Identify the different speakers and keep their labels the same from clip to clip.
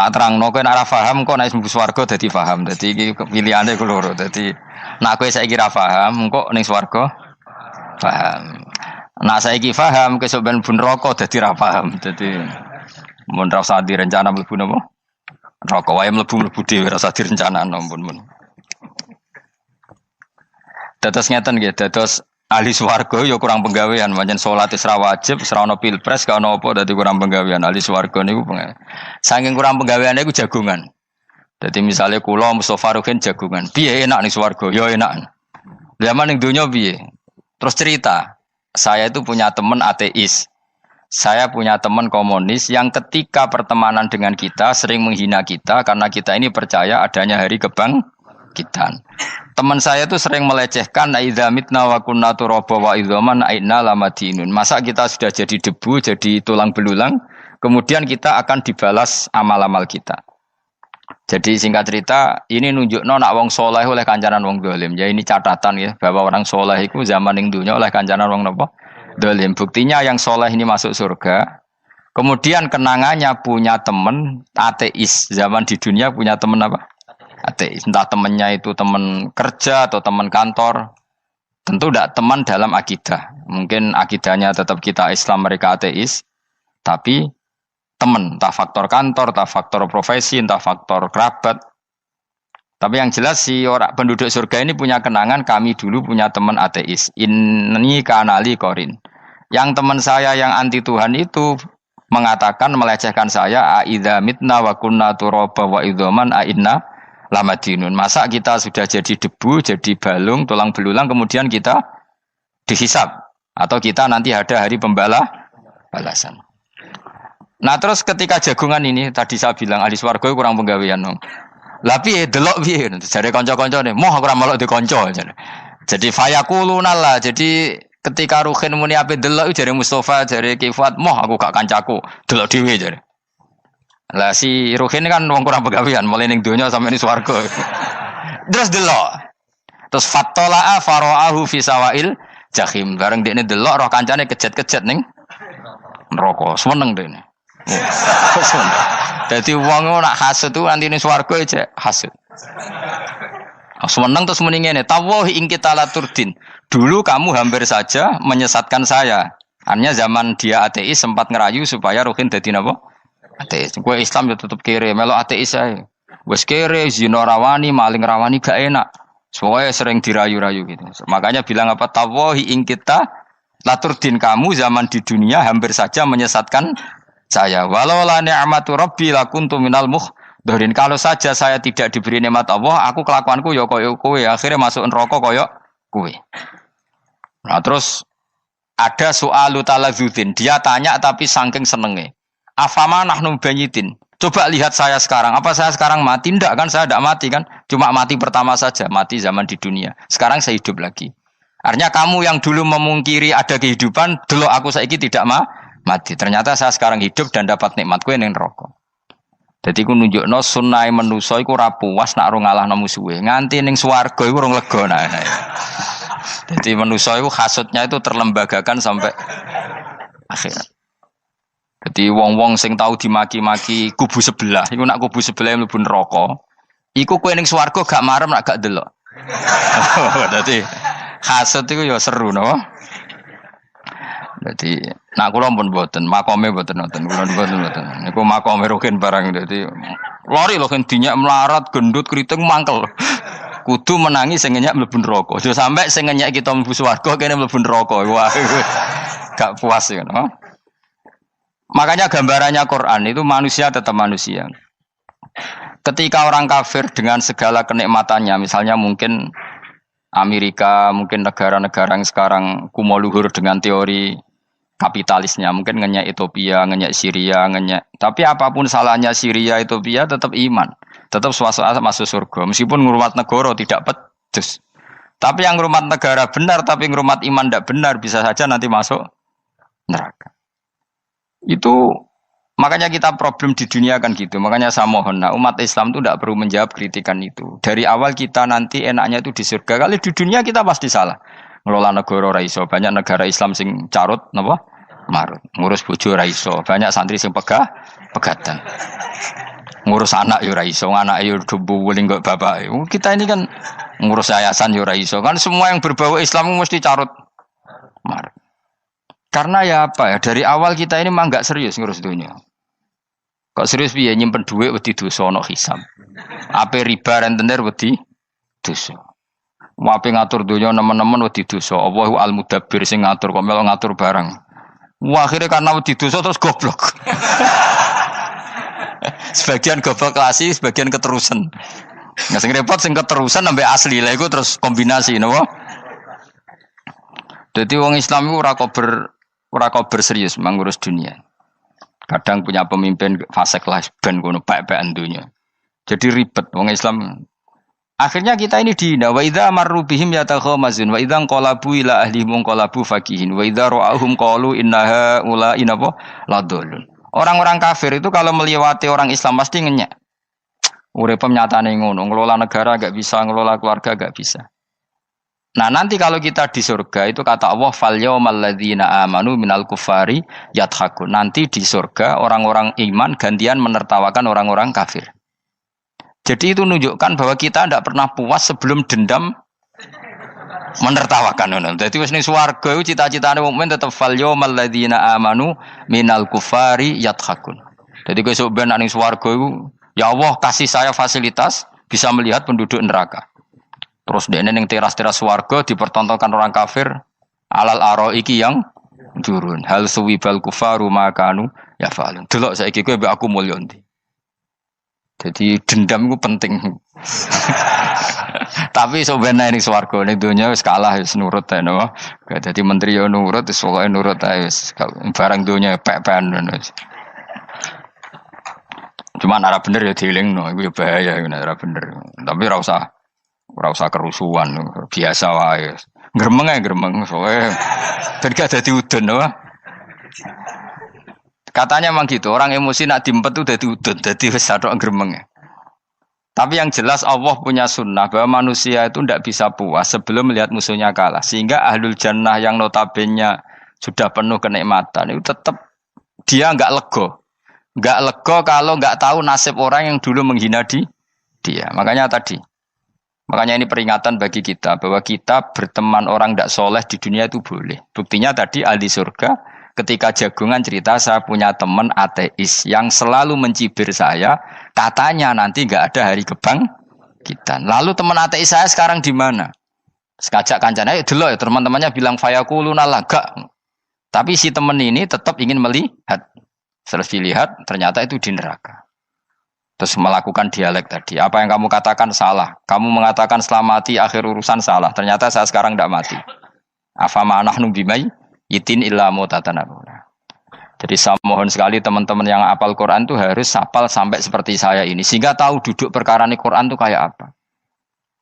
Speaker 1: Tak terangno kowe nek ora paham kok nek mlebu swarga dadi paham. Dadi iki pilihane ku loro. Dadi nek kowe saiki ra paham kok ning swarga paham. Nek saiki paham kesuk ben bun neraka dadi ra paham. Dadi mun ra usah direncana mlebu napa? Neraka wae mlebu dhewe ra usah direncanakno mun. Dados ngeten nggih, dados ahli swarga ya kurang penggawean, pancen salat wis ra wajib, wis ra ono pilpres, gak ono apa dadi kurang penggawean. Ahli swarga niku saking kurang penggaweane iku jagongan. Dadi misale kula Mustofa Ruhin jagongan. Piye enak ning swarga? Ya enak. Zaman ning donya piye? Terus cerita, saya itu punya teman ateis. Saya punya teman komunis yang ketika pertemanan dengan kita sering menghina kita karena kita ini percaya adanya hari kebangkitan. Teman saya itu sering melecehkan idza mitna wa kunna turaba wa idzaman aina lamadinun. Masa kita sudah jadi debu, jadi tulang belulang, kemudian kita akan dibalas amal-amal kita. Jadi singkat cerita, ini nunjukno nak wong saleh oleh kancanan wong dolim. Ya ini catatan ya bahwa orang saleh itu zaman ning dunya oleh kancanan wong napa? Dolim. Buktinya yang saleh ini masuk surga. Kemudian kenangannya punya teman ateis. Zaman di dunia punya teman apa? Ateis. Entah temannya itu teman kerja atau teman kantor. Tentu tidak teman dalam akidah. Mungkin akidahnya tetap kita Islam, mereka ateis. Tapi teman, entah faktor kantor, entah faktor profesi, entah faktor kerabat. Tapi yang jelas si orang penduduk surga ini punya kenangan, kami dulu punya teman ateis. Ini kanali korin. Yang teman saya yang anti Tuhan itu mengatakan, melecehkan saya, aidza mitna wa kunna turaba wa idzaman aina lamadinun. Masa kita sudah jadi debu, jadi balung, tulang belulang, kemudian kita dihisab. Atau kita nanti ada hari balasan. Nah terus ketika jagungan ini, tadi saya bilang, ahli swarga kurang penggawean. Lah piye delok piye? Jare kanca-kancane, moh aku ora melok di kanca. Jadi fayakuluna lah. Jadi ketika Ruhin muni ape delok jare Mustofa, jare Kifat, moh aku gak kancaku, delok dhewe jare. Lah si Ruhin kan wong kurang pegawean, mulai ning donya sampe ning swarga. Terus delok. Terus fattala'a fara'ahu fi sawail jahim. Bareng dekne delok roh kancane kejet-kejet ning neraka. Seneng dekne. Dadi wong nak hasud tu nanti ning swarga aja hasud. Seneng terus muni ngene, tawahi ing kita laturdin. Dulu kamu hampir saja menyesatkan saya. Artinya zaman dia ateis sempat ngerayu supaya Ruhin dadi napa? Ateis. Gue Islam ya tutup kere, melo ateis ae. Wes kere, zina rawani, maling rawani gak enak. Soalnya sering dirayu-rayu gitu. Makanya bilang apa? Tawahi ing kita laturdin, kamu zaman di dunia hampir saja menyesatkan saya. Walau la ni'matu rabbi lakuntu minal muhdharin. Kalau saja saya tidak diberi nikmat Allah, aku kelakuanku ya koyo kowe, akhirnya masuk neraka koyo kowe. Nah, terus ada soalu taladzudin. Dia tanya tapi saking senenge. Afama nahnu banyitin. Coba lihat saya sekarang. Apa saya sekarang mati? Tidak kan, saya tidak mati kan. Cuma mati pertama saja. Mati zaman di dunia. Sekarang saya hidup lagi. Artinya kamu yang dulu memungkiri ada kehidupan, dulu aku saiki tidak mati. Ternyata saya sekarang hidup dan dapat nikmat kowe ning neraka. Dadi ku nunjukno sunnahe manusa iku ora puas nak ora ngalahno musuhe. Nganti ning swarga iku ora lega nah. Dadi manusa iku hasudnya itu terlembagakan sampai akhirat. Jadi wong-wong sing tahu dimaki-maki kubu sebelah, iku nak kubu sebelah mlebu neraka, iku kowe ning swarga gak marem nak gak delok. Dadi hasud iku ya seru no. Dadi nak kula pun mboten, makome mboten nonton, kula mboten. Niku makome Ruhin barang dadi lori lho kan dinyak melarat, gendut, kriting mangkel. Kudu menangi sing ngenyak mlebu neraka. Aja sampe sing ngenyak kita mlebu swarga kene mlebu neraka. Wah. Gak puas ya, no? Makanya gambarannya Quran itu manusia tetap manusia. Ketika orang kafir dengan segala kenikmatannya, misalnya mungkin Amerika, mungkin negara-negara yang sekarang kumoluhur dengan teori kapitalisnya, mungkin ngenyak Ethiopia, ngenyak Syria, ngenyak. Tapi apapun salahnya Syria, Ethiopia tetap iman, tetap suasana masuk surga. Meskipun ngurmat negara tidak pedes. Tapi yang ngurmat negara benar, tapi ngurmat iman tidak benar, bisa saja nanti masuk neraka. Itu makanya kita problem di dunia kan gitu. Makanya saya mohon, nah, umat Islam itu tidak perlu menjawab kritikan itu. Dari awal kita nanti enaknya itu di surga. Kali di dunia kita pasti salah. Ngelola negara raiso. Banyak negara Islam sing carut, napa? Marut. Ngurus bojo raiso. Banyak santri sing pegatan. ngurus anak yo ora iso, anak yo debu weling kok bapak. Kita ini kan ngurus yayasan yo ora iso. Kan semua yang berbau Islam mesti carut marut. Karena ya apa ya, dari awal kita ini mah enggak serius ngurus dunia. Kok serius piye nyimpen dhuwit wedi dosa ana hisab. Ape riba rentenir wedi dosa. Wape ngatur dunia nemen-nemen wedi dosa. Allahu al-mudabbir sing ngatur kok melo ngatur barang. Wah, akhirnya karena wedi dosa terus goblok. Sebagian goblok klasi, sebagian keterusan. Nggak sing repot sing keterusan sampai asli lah itu terus kombinasi, napa? Jadi wong Islam itu ora kober serius mengurus dunia. Kadang punya pemimpin fasik lah ben kono bae-baean dunia. Jadi ribet wong Islam. Akhirnya kita ini dihina wa idza marru bihim yatakhamazun wa idza qalabu ila ahlihim qalabu fakihin wa idza ra'ahum qalu innaha ula inapa ladallun. Orang-orang kafir itu kalau melewati orang Islam pasti ngenyek. Urip nyatane ngono, ngelola negara enggak bisa, ngelola keluarga enggak bisa. Nah, nanti kalau kita di surga itu kata Allah fal yaumal ladzina amanu minal kufari yadhakun. Nanti di surga orang-orang iman gantian menertawakan orang-orang kafir. Jadi itu menunjukkan bahwa kita tidak pernah puas sebelum dendam menertawakan. Jadi wis ning swarga iku cita-citane mukmin tetep fal yaumal ladzina amanu minal kufari yadhakun. Jadi kowe sok ben ning swarga iku ya Allah kasih saya fasilitas bisa melihat penduduk neraka. Terus dene ning teras-teras swarga dipertontonkan orang kafir alal araiki yang turun. Hal suwibal kufaru makanu ya fa'alun. Delok saiki kowe mbek aku mulya ndi. Jadi dendam itu penting. Tapi sebenarnya ini swarga ning donya wis kalah wis nurut ae no. Dadi menteri yo nurut wis pokoke nurut ae wis barang donya pek-pekan wis. Cuma ora bener ya dielingno iku ya bahaya nek ora bener. Tapi ora usah kerusuhan biasa wae. Gremeng ae gremeng soalnya ben gak dadi udun no. Katanya memang gitu, orang emosi nak diempet itu dadi udun, dadi wis satok gremeng. Tapi yang jelas Allah punya sunnah bahwa manusia itu tidak bisa puas sebelum melihat musuhnya kalah. Sehingga ahlul jannah yang notabene sudah penuh kenikmatan itu tetap dia enggak lego. Enggak lego kalau enggak tahu nasib orang yang dulu menghina dia. Makanya ini peringatan bagi kita bahwa kita berteman orang tidak soleh di dunia itu boleh. Buktinya tadi ahli surga ketika jagungan cerita saya punya teman ateis yang selalu mencibir saya, katanya nanti nggak ada hari kebangkitan. Lalu teman ateis saya sekarang di mana? Sekajak kancana, dulu ya teman-temannya bilang fayakuluna laga. Tapi si teman ini tetap ingin melihat. Setelah dilihat ternyata itu di neraka. Terus melakukan dialek tadi. Apa yang kamu katakan salah. Kamu mengatakan selamat mati akhir urusan salah. Ternyata saya sekarang tidak mati. Afama nahnu bimai itin illa mutatanabuna. Jadi saya mohon sekali teman-teman yang hafal Quran itu harus hafal sampai seperti saya ini sehingga tahu duduk perkara ini Quran itu kayak apa.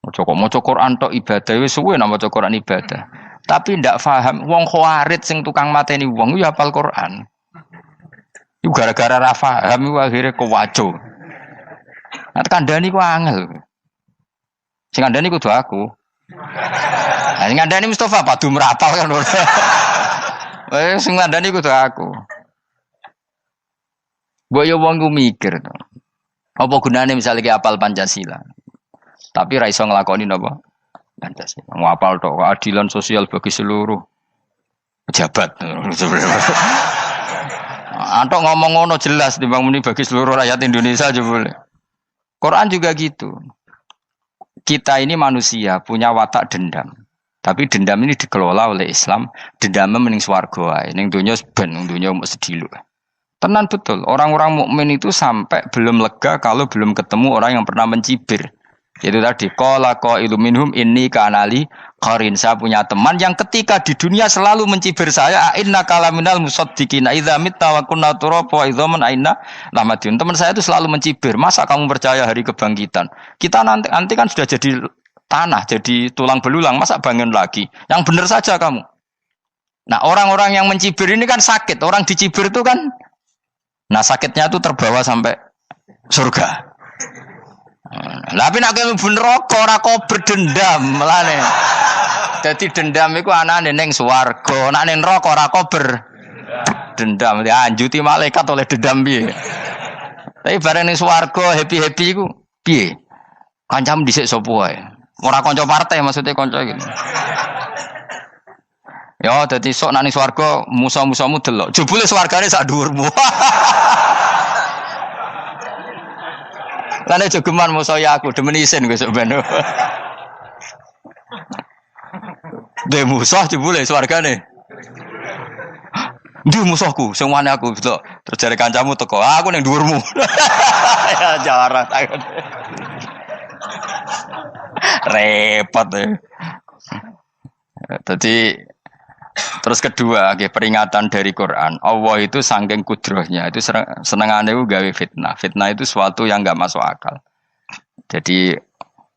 Speaker 1: Maca Quran tok ibadah wis suwe nang maca Quran ibadah. Tapi ndak paham wong khawarit sing tukang mateni wong ya hafal Quran. Iku gara-gara ra paham iku akhire kewaco. Nah kandhani ku angel. Sing kandhani kudu aku. Nah sing kandhani Mustafa padu merapal kan. Sing ngandani kudu aku. Mbok yo wong ku mikir to. Apa gunane misalnya ki apal Pancasila. Tapi ra iso nglakoni napa? Pancasila. Ngapal tok keadilan sosial bagi seluruh pejabat. Antok ngomong ngono jelas timbang muni bagi seluruh rakyat Indonesia aja boleh. Quran juga gitu. Kita ini manusia punya watak dendam. Tapi dendam ini dikelola oleh Islam. Dendamnya mending swarga wae. Ning donya ben, ning donya mok sedhilu. Tenan betul. Orang-orang mukmin itu sampai belum lega kalau belum ketemu orang yang pernah mencibir. Itu tadi qala qailu minhum inni kanali qarin. Saya punya teman yang ketika di dunia selalu mencibir saya, inna kalaminal musaddiqina idza mitta wa kunna turaba wa idzaman aina lamadun. Teman saya itu selalu mencibir, masa kamu percaya hari kebangkitan? Kita nanti kan sudah jadi tanah, jadi tulang belulang, masa bangun lagi? Yang benar saja kamu. Nah, orang-orang yang mencibir ini kan sakit. Orang dicibir itu kan nah sakitnya itu terbawa sampai surga. Tapi nek mlebu neraka ora kok berdendam melane. Dadi dendam iku anane ning swarga, nek ning neraka ora kok berdendam. Dianjuti malaikat oleh dendam piye. Tapi bareng ning swarga happy-happy iku piye? Kancam dhisik sapa wae. Ora kanca partai maksudnya kanca gitu. Ya dadi sok nang swarga musa-musamu delok. Jebule swargane sak dhuwurmu. Lan jogeman musa ya aku demen isin kowe sok ben. De musuh jebule swargane. Ndi musuhku sing wani aku delok. Terus jare kancamu teko, aku ning dhuwurmu. Ya jarak takon. Repot ya. Jadi terus kedua, peringatan dari Quran. Allah itu saking kudrohnya itu senengane ku gawe fitnah. Fitnah itu sesuatu yang enggak masuk akal. Jadi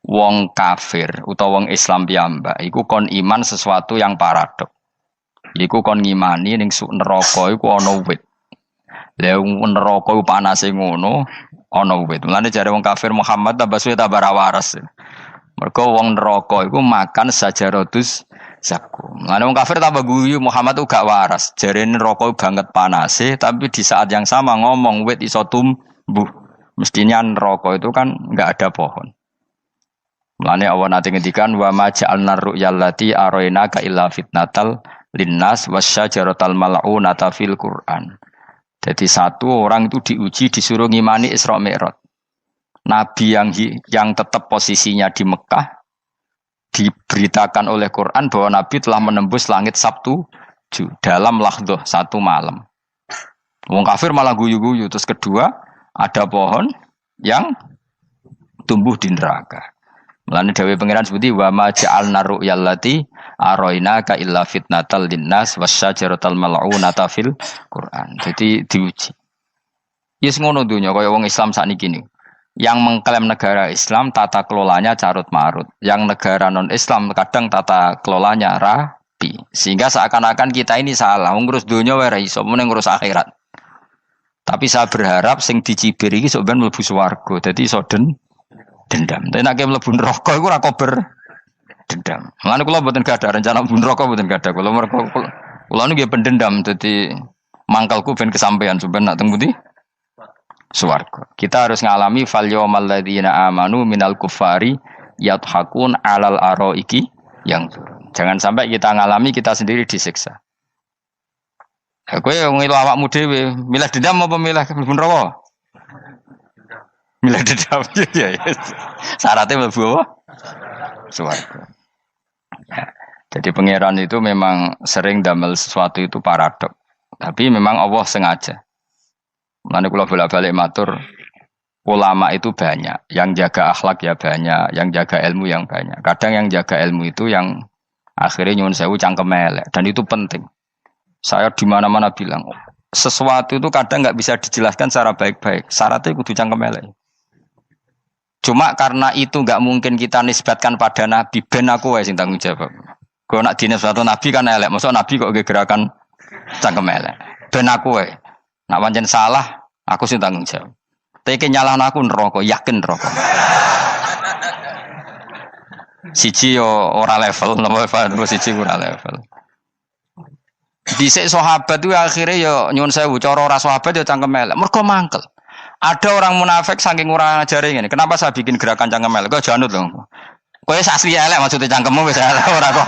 Speaker 1: wong kafir utawa wong Islam piyambak iku kon iman sesuatu yang paradok. Iku kon ngimani ning neraka iku ana wit. Lah neraka iku panase ngono, ana wit. Mulane jare wong kafir Muhammad tambah suwe tambah waras. Mergo wong neraka iku makan sajarotus zakum. Mulane wong kafir tambah guyu Muhammad tuh gak waras. Jarene neraka banget panase, tapi di saat yang sama ngomong wit iso tumbuh. Mestinya neraka itu kan enggak ada pohon. Mulane Allah nate ngendikan wa ma ja'alna ru'yallati arainaka illa fitnatal linnas wasyajaratal mal'unata fil Qur'an. Jadi satu orang itu diuji disuruh ngimani Isra Mi'raj. Nabi yang tetap posisinya di Mekah diberitakan oleh Quran bahwa Nabi telah menembus langit Sabtu dalam lahdoh satu malam. Wong kafir malah guyu-guyu. Terus kedua ada pohon yang tumbuh di neraka. Mulane dawuh pangeran seperti wa ma ja'alna ru'yallati arainaka illa fitnatal linnas wasyajaratal mal'unata fil Quran. Jadi diuji. Yes ngono dunya kaya wong Islam sakniki niku. Yang mengklaim negara Islam tata kelolanya carut marut, yang negara non Islam kadang tata kelolanya rapi, sehingga seakan-akan kita ini salah, ngurus dunia wae ra iso, mung ngurus akhirat. Tapi saya berharap sing dicibir iki sok ben mlebu swarga, dadi iso dendam. Tapi nek mlebu neraka iku ora kober dendam. Mulane kula mboten gadah rencana mlebu neraka mboten gadah. Kula niku nggih pendendam, dadi mangkalku ben kesampaian sampeyan nak teng pundi? Swarga. Kita harus ngalami fal yawmal ladzina amanu minal kuffari yadhakun alal araiki yang jangan sampai kita ngalami kita sendiri disiksa. Kowe ngilu awakmu dhewe, milih dendam apa milih mlebu neraka? Milih dendam ya. Syaratnya mlebu swarga. Jadi pangeran itu memang sering damel sesuatu itu paradok. Tapi memang Allah sengaja. Mulane kula bolak-balik matur, ulama itu banyak, yang jaga akhlak ya banyak, yang jaga ilmu yang banyak. Kadang yang jaga ilmu itu yang akhirnya nyuwun sewu cangkem elek dan itu penting. Saya di mana-mana bilang, sesuatu itu kadang nggak bisa dijelaskan secara baik-baik. Syaratnya kudu cangkem elek. Cuma karena itu nggak mungkin kita nisbatkan pada Nabi, ben aku wae sing tanggung jawab. Kalau nak dinisbatkan Nabi kan elek, maksud Nabi kok gerakan cangkem elek. Ben aku wae. Nak pancen salah, aku sing tanggung jawab. Tapi nyalahno aku neraka, yakin neraka. Siji yo ora level, nomor siji ora level. Dhisik sahabat itu akhirnya yo nyuwun sewu cara ora sahabat yo cangkem elek. Mergo mangkel. Ada orang munafik saking ora ngajari ngene. Kenapa saya bikin gerakan cangkem elek? Kok janut lho. Kowe asli elek maksudnya cangkemmu wis elek ora kok.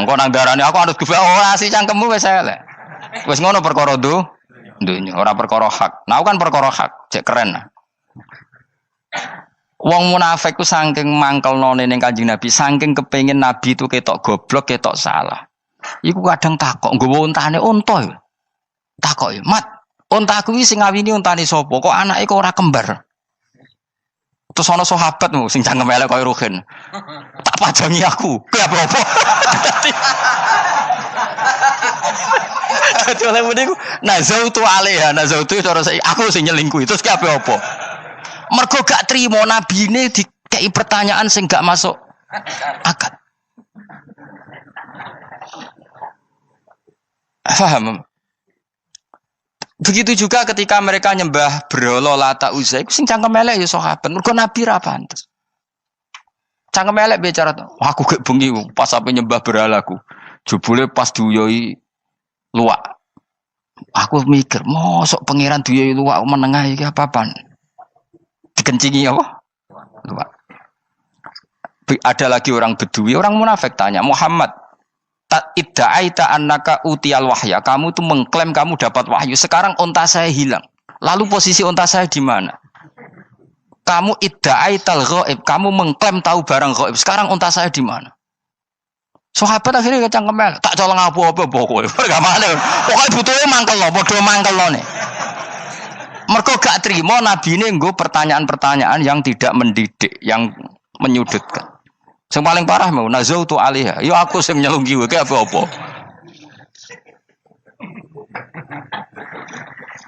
Speaker 1: Kok nang darane aku harus gefe asli cangkemmu wis elek. Wis ngono perkara dunya ora perkara hak. Nah kan perkara hak, cek keren. Wong munafik ku saking mangkelnone ning Kanjeng Nabi, saking kepengin Nabi itu ketok goblok, ketok salah. Iku kadang takok nggawa untane unta. Takok, "Mat, untaku iki sing ngawini untane sapa? Kok anake kok ora kembar?" Terus ana sahabatmu sing cangkem elek koyo Ruhin. Tak pajangi aku. Kowe apa-apa? Dadi oleh muni ku nazautu alaiha, nazautu cara aku sing nyelingkuhi. Terus ki apa? Mergo gak trimo nabine dikei pertanyaan sing gak masuk akal. Paham? Begitu juga ketika mereka nyembah berhala Lata Uzza iku sing cangkem elek ya sahabat. Mergo Nabi ra pantes. Cangkem elek bicara, aku gek bengi pas sampe nyembah berhalaku. Jebule pas duyoi luwak. Aku mikir, mosok pangeran duwe luwak menengah iki apa-apaan? Dikencingi apa? Luwak. Ada lagi orang Bedui, orang munafik tanya, Muhammad, idda'aita annaka utiyal wahya. Kamu tuh mengklaim kamu dapat wahyu. Sekarang unta saya hilang. Lalu posisi unta saya di mana? Kamu idda'aital ghaib. Kamu mengklaim tahu barang ghaib. Sekarang unta saya di mana? Sahabat akhirnya kecangkem tak colong apa-apa pokoknya. Gak mana. Pokoknya butuhnya mangkel lo, bodoh mangkel lo nih. Mergo gak terima Nabi ini nggo pertanyaan-pertanyaan yang tidak mendidik, yang menyudutkan. Yang paling parah mau nazautu alaiha. Yo aku sing nyelunggi wae apa-apa.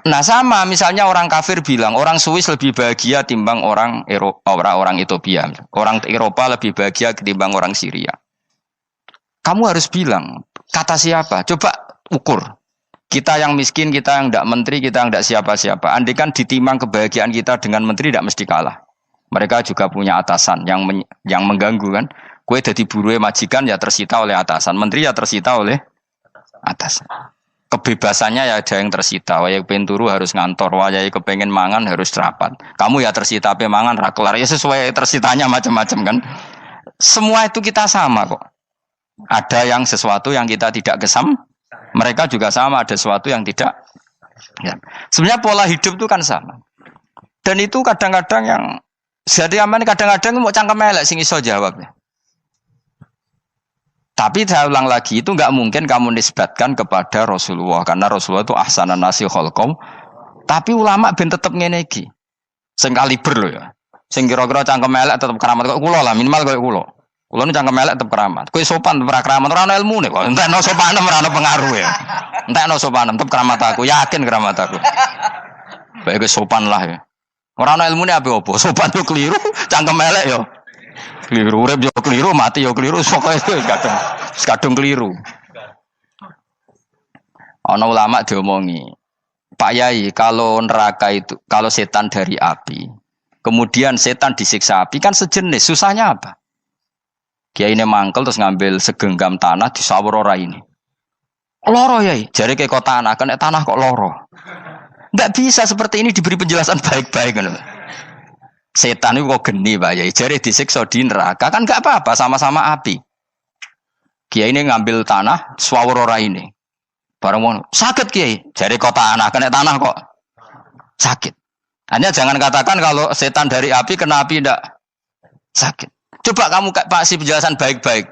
Speaker 1: Nah sama misalnya orang kafir bilang orang Swiss lebih bahagia timbang orang Eropa, orang Ethiopia. Orang Eropa lebih bahagia ketimbang orang Syria. Kamu harus bilang, kata siapa? Coba ukur. Kita yang miskin, kita yang tidak menteri, kita yang tidak siapa-siapa. Andai kan ditimang kebahagiaan kita dengan menteri, tidak mesti kalah. Mereka juga punya atasan yang mengganggu kan. Kue jadi buruh majikan ya tersita oleh atasan. Menteri ya tersita oleh atasan. Kebebasannya ya ada yang tersita. Wayai pengen turu harus ngantor. Wayai kepengen mangan harus rapat. Kamu ya tersita pe mangan rakelar. Ya sesuai tersitanya macam-macam kan. Semua itu kita sama kok. Ada yang sesuatu yang kita tidak gesam, mereka juga sama ada sesuatu yang tidak. Ya. Sebenarnya pola hidup itu kan sama. Dan itu kadang-kadang yang jadi aman, kadang-kadang mau cangkem elek sing iso jawabnya. Tapi saya ulang lagi itu nggak mungkin kamu nisbatkan kepada Rasulullah karena Rasulullah itu ahsanan nasi khalqau. Tapi ulama ben tetep ngene iki. Sing kaliber lho ya. Sing kira-kira cangkem elek tetep keramat kok kula lah minimal koyo kula. Kulo nu cangkem elek tetep keramat. Kowe sopan tetep keramat, ora ana ilmune kok. Entekno sopan ora ana pengaruh ya. Entekno sopan tetep keramat aku, yakin keramat aku. Baik sopan lah ya. Ora ana ilmune apa-apa. Sopan yo keliru, cangkem elek yo keliru, urip yo keliru, mati yo keliru, pokoke kadung keliru. Ana ulama diomongi, Pak Yai, kalau neraka itu, kalau setan dari api, kemudian setan disiksa api kan sejenis, susahnya apa? Kiai ini mangkel terus ngambil segenggam tanah di sawur ora ini. Loro yai, jari ke kota tanah, kena tanah kok loro. Enggak bisa seperti ini diberi penjelasan baik-baik kan. Setan itu kok geni Pak Yai, jari disiksa di neraka kan enggak apa-apa, sama-sama api. Kiai ini ngambil tanah sawur ora ini. Barang mau sakit Kiai, jari kota tanah, kena tanah kok sakit. Hanya jangan katakan kalau setan dari api kena api enggak sakit. Coba kamu kasih penjelasan baik-baik.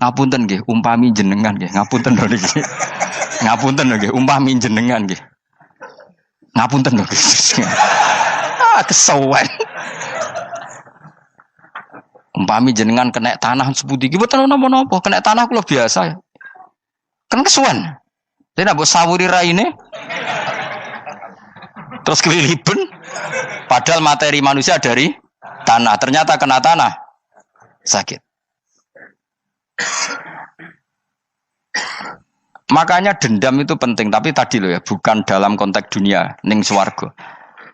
Speaker 1: Ngapunten nggih, umpami jenengan nggih. Ngapunten lho niki. Ngapunten lho nggih, umpami jenengan nggih. Ngapunten lho nggih. Kesuwen. Umpami jenengan kena tanah sepundi iki mboten napa-napa, kena tanah kula biasa. Kan kesuwen. Dene mbok sawuri raine. Terus keliliben. Padahal materi manusia dari tanah, ternyata kena tanah. Sakit. Makanya dendam itu penting, tapi tadi loh ya, bukan dalam konteks dunia ning swarga.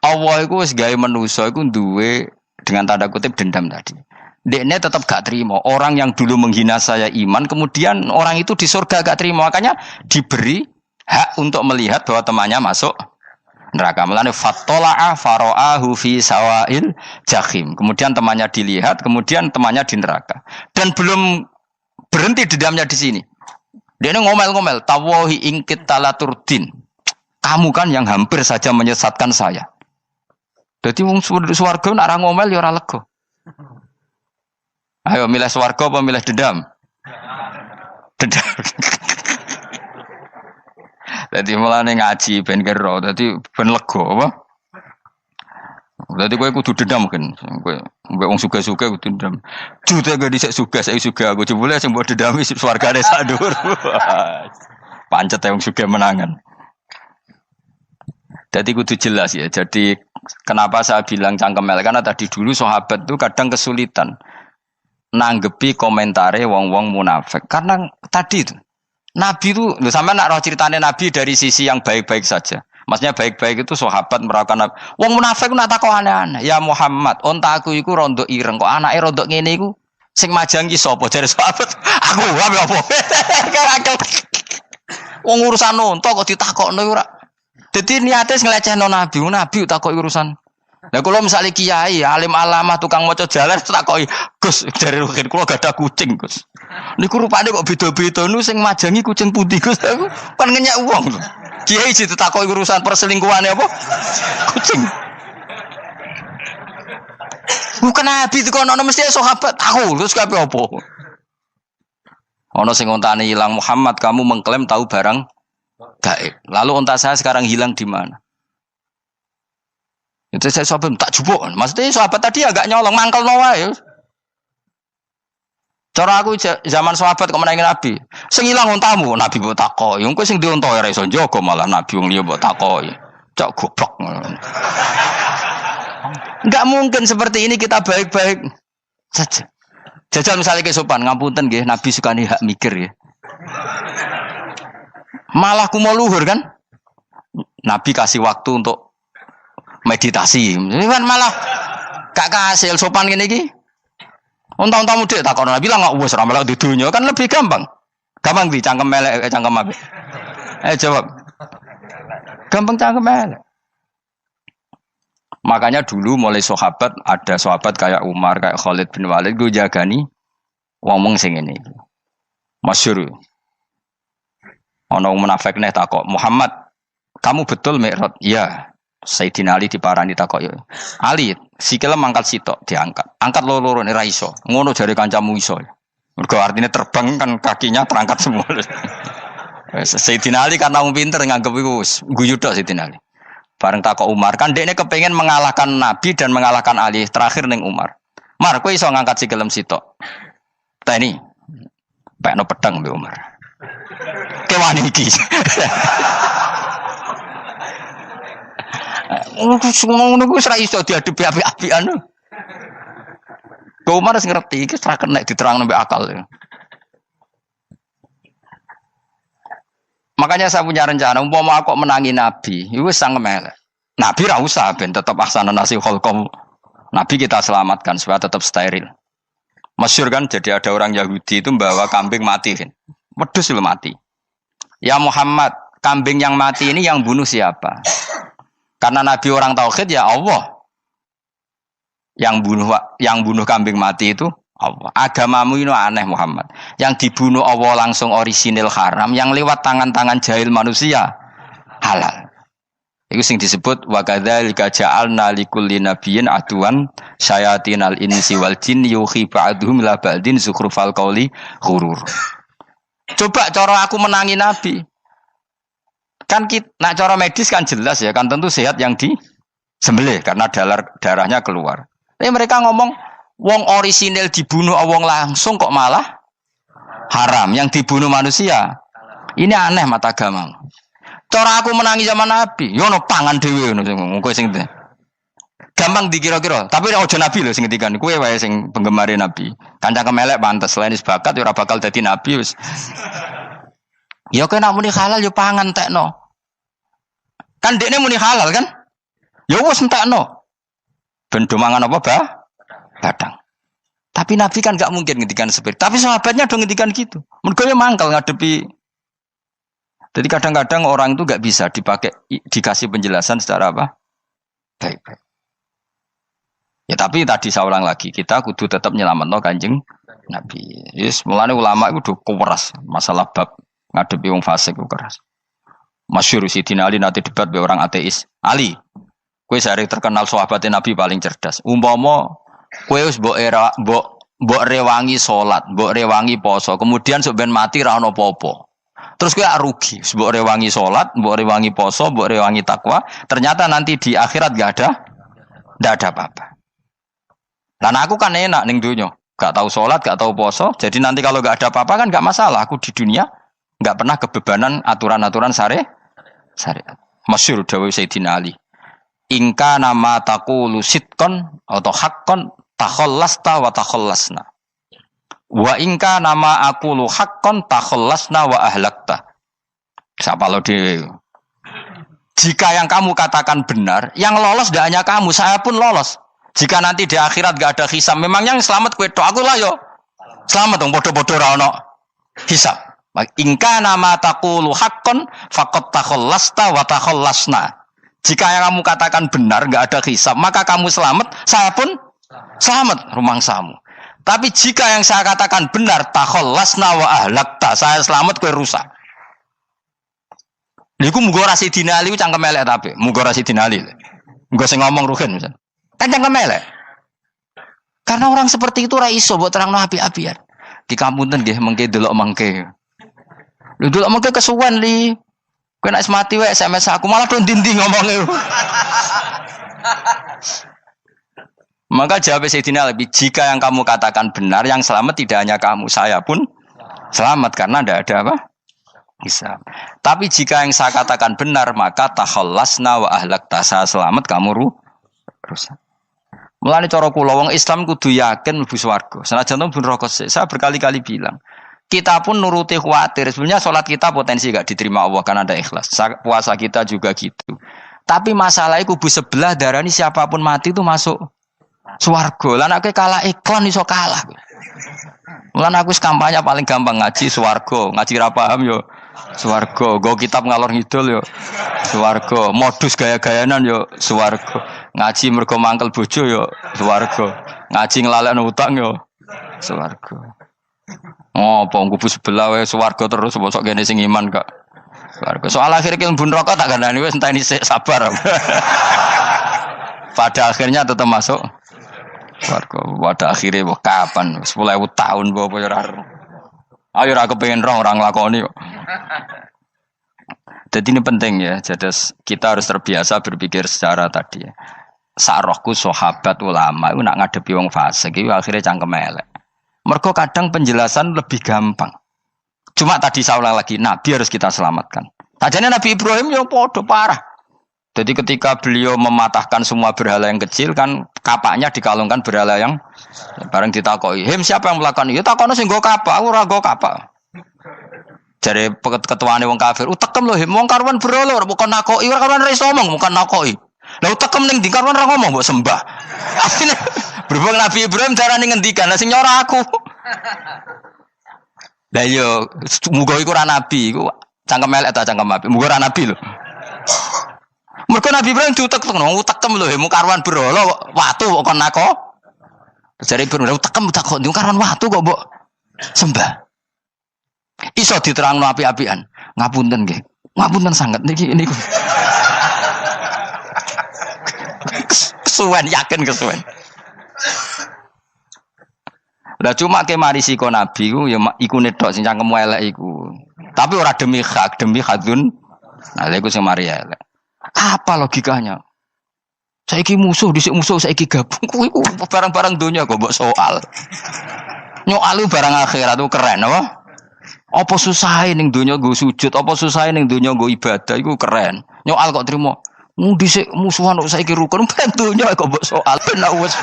Speaker 1: Allah iku wis gawe manusa iku duwe dengan tanda kutip dendam tadi. Dekne tetap gak terima. Orang yang dulu menghina saya iman, kemudian orang itu di surga gak terima, makanya diberi hak untuk melihat bahwa temannya masuk neraka. Melane fattola'a fara'ahu fi sawail jahim. Kemudian temannya dilihat, kemudian temannya di neraka. Dan belum berhenti dendamnya di sini. Dia ngomel-ngomel, tawahi ingkit talaturdin. Kamu kan yang hampir saja menyesatkan saya. Jadi wong swarga nek ora ngomel ya ora lega. Ayo milih swarga apa milih dendam? Dendam. Jadi mulane ngaji ben kero, dadi ben lega apa? Dadi kowe kudu dendam kan. Kowe mbek wong suga-suga kudu dendam. Jute gak dhisik suga, saiki suga aku jebule sing mbok dendami swargane sak dhuwur. Pancet wong suga menangan. Jadi kudu jelas ya. Jadi kenapa saya bilang cangkemel karena tadi dulu sahabat itu kadang kesulitan nanggepi komentare wong-wong munafik. Karena tadi itu Nabi itu, sampai nak roh ceritanya Nabi dari sisi yang baik-baik saja. Maksudnya baik-baik itu sahabat merasakan wong munafik nak takok aneh-aneh. Ya Muhammad, onta aku iku rondo ireng kok anake rondo ngene iku sing majangi sapa jare sahabat? Aku apa? Wong urusan unta kok ditakokno ora. Dadi niate nglecehno nabi, nabi takoki urusan. Lah kula misale kiai, alim alamah tukang maca jalan takoki, "Gus, dari rukin kula gak ada kucing, Gus." Niku rupane kok beda-beda nu sing majangi kucing putih, Gus. Kan ngenyek wong. Kiai ditakoki urusan perselingkuhane apa? Kucing. Bukan nabi itu kono mesti sahabat tahu terus kabeh apa? Ono sing ontane hilang Muhammad kamu mengklaim tahu barang gaib. Lalu onta saya sekarang hilang di mana? Itu saya sahabat tak jupuk. Maksudnya sahabat tadi agak nyolong mangkel wae. Cara aku zaman sahabat kok menangi nabi. Sing hilang ontamu nabi mbok takoki. Engko sing di onta ora iso njaga malah nabi wong liya mbok takoki. Cok goblok. Enggak mungkin seperti ini kita baik-baik saja. Jajal misalnya ke sopan, ngapunten nggih, Nabi sukani hak mikir ya. Malah kumo luhur kan? Nabi kasih waktu untuk meditasi. Ini kan malah gak kasil sopan gini iki. Unta-unta mudik takon Nabi lah enggak wis ora melok di dunya kan lebih gampang. Gampang di cangkem melek cangkem apik. Jawab. Gampang cangkem melek. Makanya dulu mulai sahabat ada sahabat kayak Umar, kayak Khalid bin Walid gue jagani wong sing ini. Masyhur. Ana wong munafik neh takok, "Muhammad, kamu betul Mi'raj?" "Iya." Sayyidina Ali diparani takok, "Ali, sikile mangkat sitok diangkat. Angkat loro-loro ora iso. Ngono jare kancamu iso." Mergo artinya terbang kan kakinya terangkat semua. Sayyidina Ali karena wong pinter nganggep iku guyu tok Sayyidina Ali. Bareng takok Umar, kan dekne kepengen mengalahkan Nabi dan mengalahkan Ali. Terakhir ning Umar. "Mar, kowe iso ngangkat sikilem sitok." "Ta ini, pekno pedang mbek Umar." "Kewani iki." Ngono ku wis ra iso diadepi api-apian. Kok Umar wis ngerti iki ora kena diterangno mbek akal. Makanya saya punya rencana, umpama aku menangi Nabi, itu sangat melek. Nabi ra usah ben tetap ahsana nasi kholqom. Nabi kita selamatkan supaya tetap steril. Masyhur kan, jadi ada orang Yahudi itu membawa kambing mati kan. Wedhus lu mati. "Ya Muhammad, kambing yang mati ini yang bunuh siapa?" Karena Nabi orang tauhid ya Allah. Yang bunuh kambing mati itu Allah. Agamamu ini aneh Muhammad. Yang dibunuh Allah langsung orisinil haram, yang lewat tangan-tangan jahil manusia halal. Itu sing disebut wa kadzalika ja'alna likulli nabiyyin aduwan syayatinal insi wal jin yuhi ba'dhum la ba'din zukhrufal qauli ghurur. Coba cara aku menangi Nabi. Kan nak cara medis kan jelas ya, kan tentu sehat yang disembelih karena darahnya keluar. Tapi mereka ngomong wong orisinil dibunuh wong langsung kok malah haram yang dibunuh manusia. Ini aneh mata agama. Cara aku menangi zaman Nabi, yo no pangan dhewe ngono kowe sing gampang dikira-kira. Tapi ora aja Nabi lho sing ngendikan, kowe wae sing penggemar Nabi. Kancang kemelek pantes selain bakat yo ora bakal dadi nabi wis. Ya kowe nak muni halal yo pangan tekno. Kan dekne muni halal kan? Ya wis entekno. Ben do mangan apa, Bah? Badang. Tapi Nabi kan gak mungkin ngendikan seperti. Tapi sahabatnya dong ngendikan gitu. Mergo ya mangkel ngadepi. Jadi kadang-kadang orang itu gak bisa dikasih penjelasan secara apa? Baik-baik. Ya tapi tadi saya ulang lagi, kita kudu tetap nyelametno Kanjeng Nabi. Yes, mulane ulama itu keras masalah bab ngadepi wong fasik itu keras. Masyhur Sidina Ali nanti debat be orang ateis. "Ali, kowe sare terkenal sahabat Nabi paling cerdas. Umpama kowe wis mbok rewangi salat, mbok rewangi poso, kemudian sok ben mati ra ono apa-apa. Terus kowe rugi, mbok rewangi salat, mbok rewangi poso, mbok rewangi takwa, ternyata nanti di akhirat ndak ada apa-apa. Lan aku kan enak ning donya, gak tahu salat, gak tahu poso, jadi nanti kalau gak ada apa-apa kan gak masalah. Aku di dunia gak pernah kebebanan aturan-aturan syariat. Masyhur dawuh Sayyidina Ali. Ingka nama taqulu sidqan atau haqqan takhallasta wa takhallasna. Wa ingka nama aqulu haqqan takhallasna wa ahlakta. Siapa lo dhewe? Jika yang kamu katakan benar, yang lolos tidak hanya kamu, saya pun lolos. Jika nanti di akhirat gak ada hisab, memang yang selamat kowe tok, aku lah yo. Selamat dong, bodoh-bodoh ra ono hisab. Ingka nama taqulu haqqan faqad takhallasta wa takhallasna. Jika yang kamu katakan benar, enggak ada hisab, maka kamu selamat, saya pun selamat rumangsamu. Tapi jika yang saya katakan benar, takhallasna wa ahlakta, saya selamat kowe rusak. Niku muga ora Sidina Ali cangkem elek tapi, muga ora Sidina Ali. Muga sing ngomong Ruhin misal. Kan cangkem elek. Karena orang seperti itu ora iso mbok terangno api-apian. Ki kampunten nggih mengke delok mengke. Lho delok mengke kesuwen li. Kowe nek mati wae SMS aku malah do ndindi ngomongnya. Maka jawab Sayyidina Ali, jika yang kamu katakan benar, yang selamat tidak hanya kamu, saya pun selamat karena tidak ada apa? Hisab. Tapi jika yang saya katakan benar, maka takhallasna wa ahlakta, saya selamat, kamu rusak. Mulane cara kula wong Islam kudu yakin mlebu swarga. Senajan pun rokok saya berkali-kali bilang, kita pun nuruti khawatir. Sebenarnya sholat kita potensi gak diterima Allah karena ada ikhlas. Puasa kita juga gitu. Tapi masalahnya kubu sebelah darani siapapun mati itu masuk swarga. Lan aku kalah iklan iso kalah. Lan aku kampanye paling gampang ngaji swarga, ngaji ra paham yo swarga, go kitab ngalor ngidul yo swarga, modus gaya-gayanan yo swarga. Ngaji mergo mangkel bojo yo swarga. Ngaji nglalekno utang yo swarga. Oh, apa kubu sebelah wae swarga terus bosok kene sing iman kak. Swarga. Soal akhir ki mlebu neraka tak gandani wis enteni sik sabar. Pada akhirnya tetap masuk swarga. Pada akhirnya kapan? 10.000 tahun apa ya ora. Ayo ora kepengin orang nglakoni kok. Jadi ini penting ya. Jadi kita harus terbiasa berpikir secara tadi ya. Sarohku sahabat ulama itu nak ngadepi wong fasik iki akhirnya cangkem elek. Mergo kadang penjelasan lebih gampang. Cuma tadi saya ulang lagi, Nabi harus kita selamatkan. Tajane Nabi Ibrahim ya podo parah. Jadi ketika beliau mematahkan semua berhala yang kecil kan kapaknya dikalungkan berhala yang bareng ditakoki. Him siapa yang melakukan itu? Takono sing nggo kapak, aku ora nggo kapak. Jare ketuane wong kafir, utekem lho him wong karuan berhala bukan nakoki, ora karuan iso ngomong bukan nakoki. Lah utekem ning ndi karuan ora ngomong mbok sembah. Asline berhubung Nabi Ibrahim darane ngendikan, lah sing nyora aku. Lah yo muga iku ora nabi, iku cangkem elek ta cangkem apik. Muga ora nabi lho. Mergo Nabi Ibrahim diutek-utek utekem lho, mu karuan berhala watu kok kon nako. Jare Ibrahim utekem tak kok karuan watu kok mbok sembah. Iso diterangno apik-apikan. Ngapunten nggih. Ngapunten sanget niki niku. Kesuwen yakin kesuwen. Lah cuma ke mari siko Nabi ku ya iku netok sing cangkemmu elek iku. Tapi ora demi hak, demi hadun. Nah lha iku sing mari elek. Apa logikanya? Saiki musuh dhisik musuh saiki gabung kuwi ku barang-barang donya kok mbok soal. Nyoal barang akhirat itu keren apa? Apa susahe ning donya nggo sujud, apa susahe ning donya nggo ibadah iku keren. Nyoal kok trimo. Dhisik musuhan kok saiki rukun ben donya kok mbok soal ben wis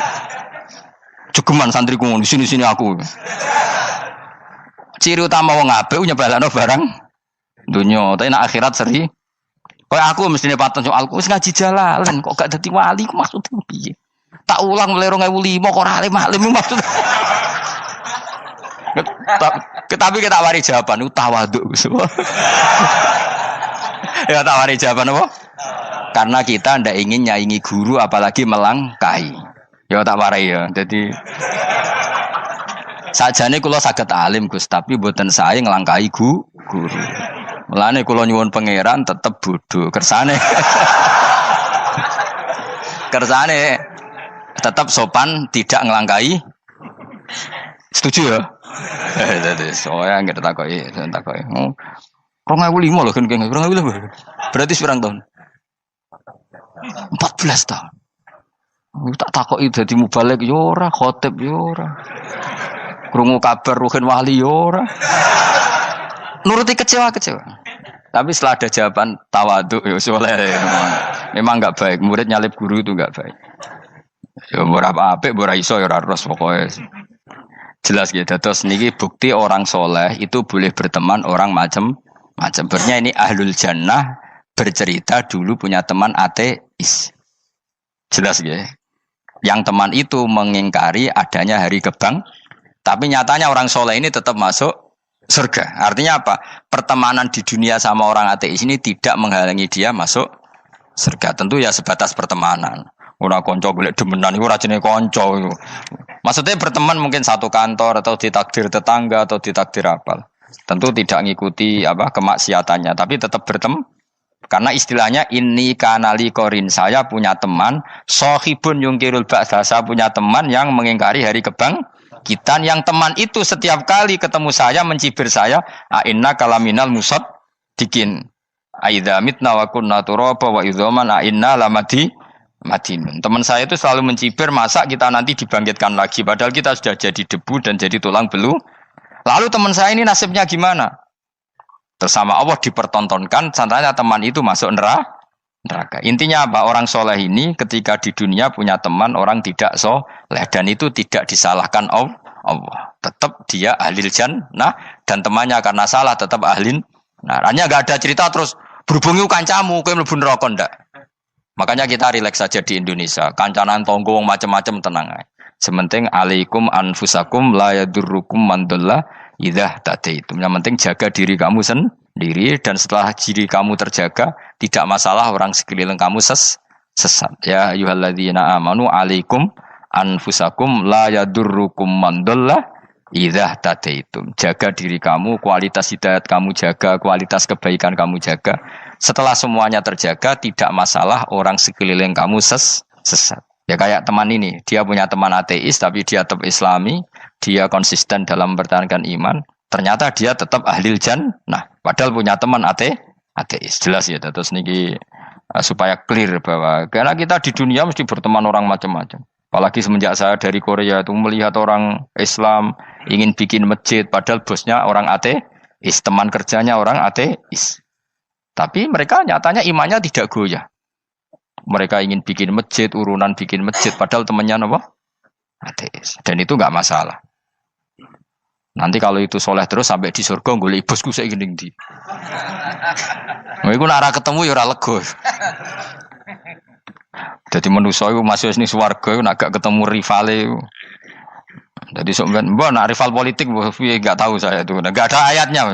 Speaker 1: jogeman santriku di sini aku. Ciri utama wong apik nyebalakno barang donya, tapi nek akhirat seri. Kayak aku mestine paten soalku wis ngaji jalalan kok gak dadi wali ku maksudku piye? Tak ulang mulai 2005 kok ora alim maksud. Tapi kita wari jawaban tawadhu. Ya tak wari jawaban apa? Karena kita ndak ingin nyaingi guru apalagi melangkahi. Ya tak warai ya. Jadi sajane kula saged alim Gus, tapi mboten sae nglangkahi guru. Mulane kula nyuwun pangeran tetep bodho kersane. Kersane tetap sopan tidak ngelangkai. Setuju ya? Jadi soalnya nggak takoki. 2005 loh kan 2005. Berarti seberang tahun? 14 tahun. Tak takoki dadi mubalek yo ora, khotib yo ora. Krungu kabar Ruhin Wali yo ora. Nuruti kecewa. Tapi setelah ada jawaban tawadhu ya soleh. Memang enggak baik. Murid nyalip guru itu enggak baik. Ya berapa apik ora iso ya ora terus pokoke. Jelas gitu. Terus niki bukti orang soleh itu boleh berteman orang macam-macam. Bernya ini ahlul jannah bercerita dulu punya teman ateis. Jelas gitu. Yang teman itu mengingkari adanya hari kebang. Tapi nyatanya orang soleh ini tetap masuk surga. Artinya apa? Pertemanan di dunia sama orang ateis ini tidak menghalangi dia masuk surga. Tentu ya sebatas pertemanan. Ora konco golek demenan iku ora jenenge konco iku. Maksudnya berteman mungkin satu kantor atau ditakdir tetangga atau ditakdir apa. Tentu tidak ngikuti apa kemaksiatannya, tapi tetap berteman. Karena istilahnya ini kanali korin, saya punya teman sohibun yungkirul ba'sa, saya punya teman yang mengingkari hari kebangkitan, yang teman itu setiap kali ketemu saya mencibir saya, inna kalaminal musad dikin aidza mitna wa kunna turaba wa idzaman inna lamati madinun. Teman saya itu selalu mencibir, masa kita nanti dibangkitkan lagi padahal kita sudah jadi debu dan jadi tulang belu. Lalu teman saya ini nasibnya gimana? Bersama Allah dipertontonkan, sananya teman itu masuk neraka. Intinya apa? Orang soleh ini ketika di dunia punya teman orang tidak soleh, dan itu tidak disalahkan Allah. Tetap dia ahlil jannah, dan temannya karena salah tetap ahlin. Nah, hanya nggak ada cerita terus berhubungi kancamu, kowe mlebu neraka ndak. Makanya kita rileks saja di Indonesia. Kancanan tonggo macam-macam tenang aja. Sementing alaikum anfusakum la yadurrukum man dhalla idza tadaitum. Yang penting jaga diri kamu sendiri, dan setelah diri kamu terjaga, tidak masalah orang sekeliling kamu sesat. Ya ayyuhalladzina amanu alaikum anfusakum la yadurrukum man dhalla idza tadaitum. Jaga diri kamu, kualitas hidayat kamu jaga, kualitas kebaikan kamu jaga. Setelah semuanya terjaga, tidak masalah orang sekeliling kamu sesat. Ya kayak teman ini, dia punya teman ateis tapi dia tetap islami, dia konsisten dalam mempertahankan iman, ternyata dia tetap ahlil jannah, padahal punya teman ateis. Jelas ya, terus niki supaya clear bahwa karena kita di dunia mesti berteman orang macam-macam. Apalagi semenjak saya dari Korea itu melihat orang Islam ingin bikin masjid, padahal bosnya orang ateis, teman kerjanya orang ateis. Tapi mereka nyatanya imannya tidak goyah. Mereka ingin bikin masjid, urunan bikin masjid, padahal temannya apa? Ateis. Dan itu nggak masalah. Nanti kalau itu soleh terus sampai di surga, golek bosku saya gini di. Iku nara ketemu ya ora lega. Jadi manusia itu masih ini swarga, nak gak ketemu rivale. Jadi sebenarnya, nak rival politik, nggak tahu saya itu, nggak ada ayatnya,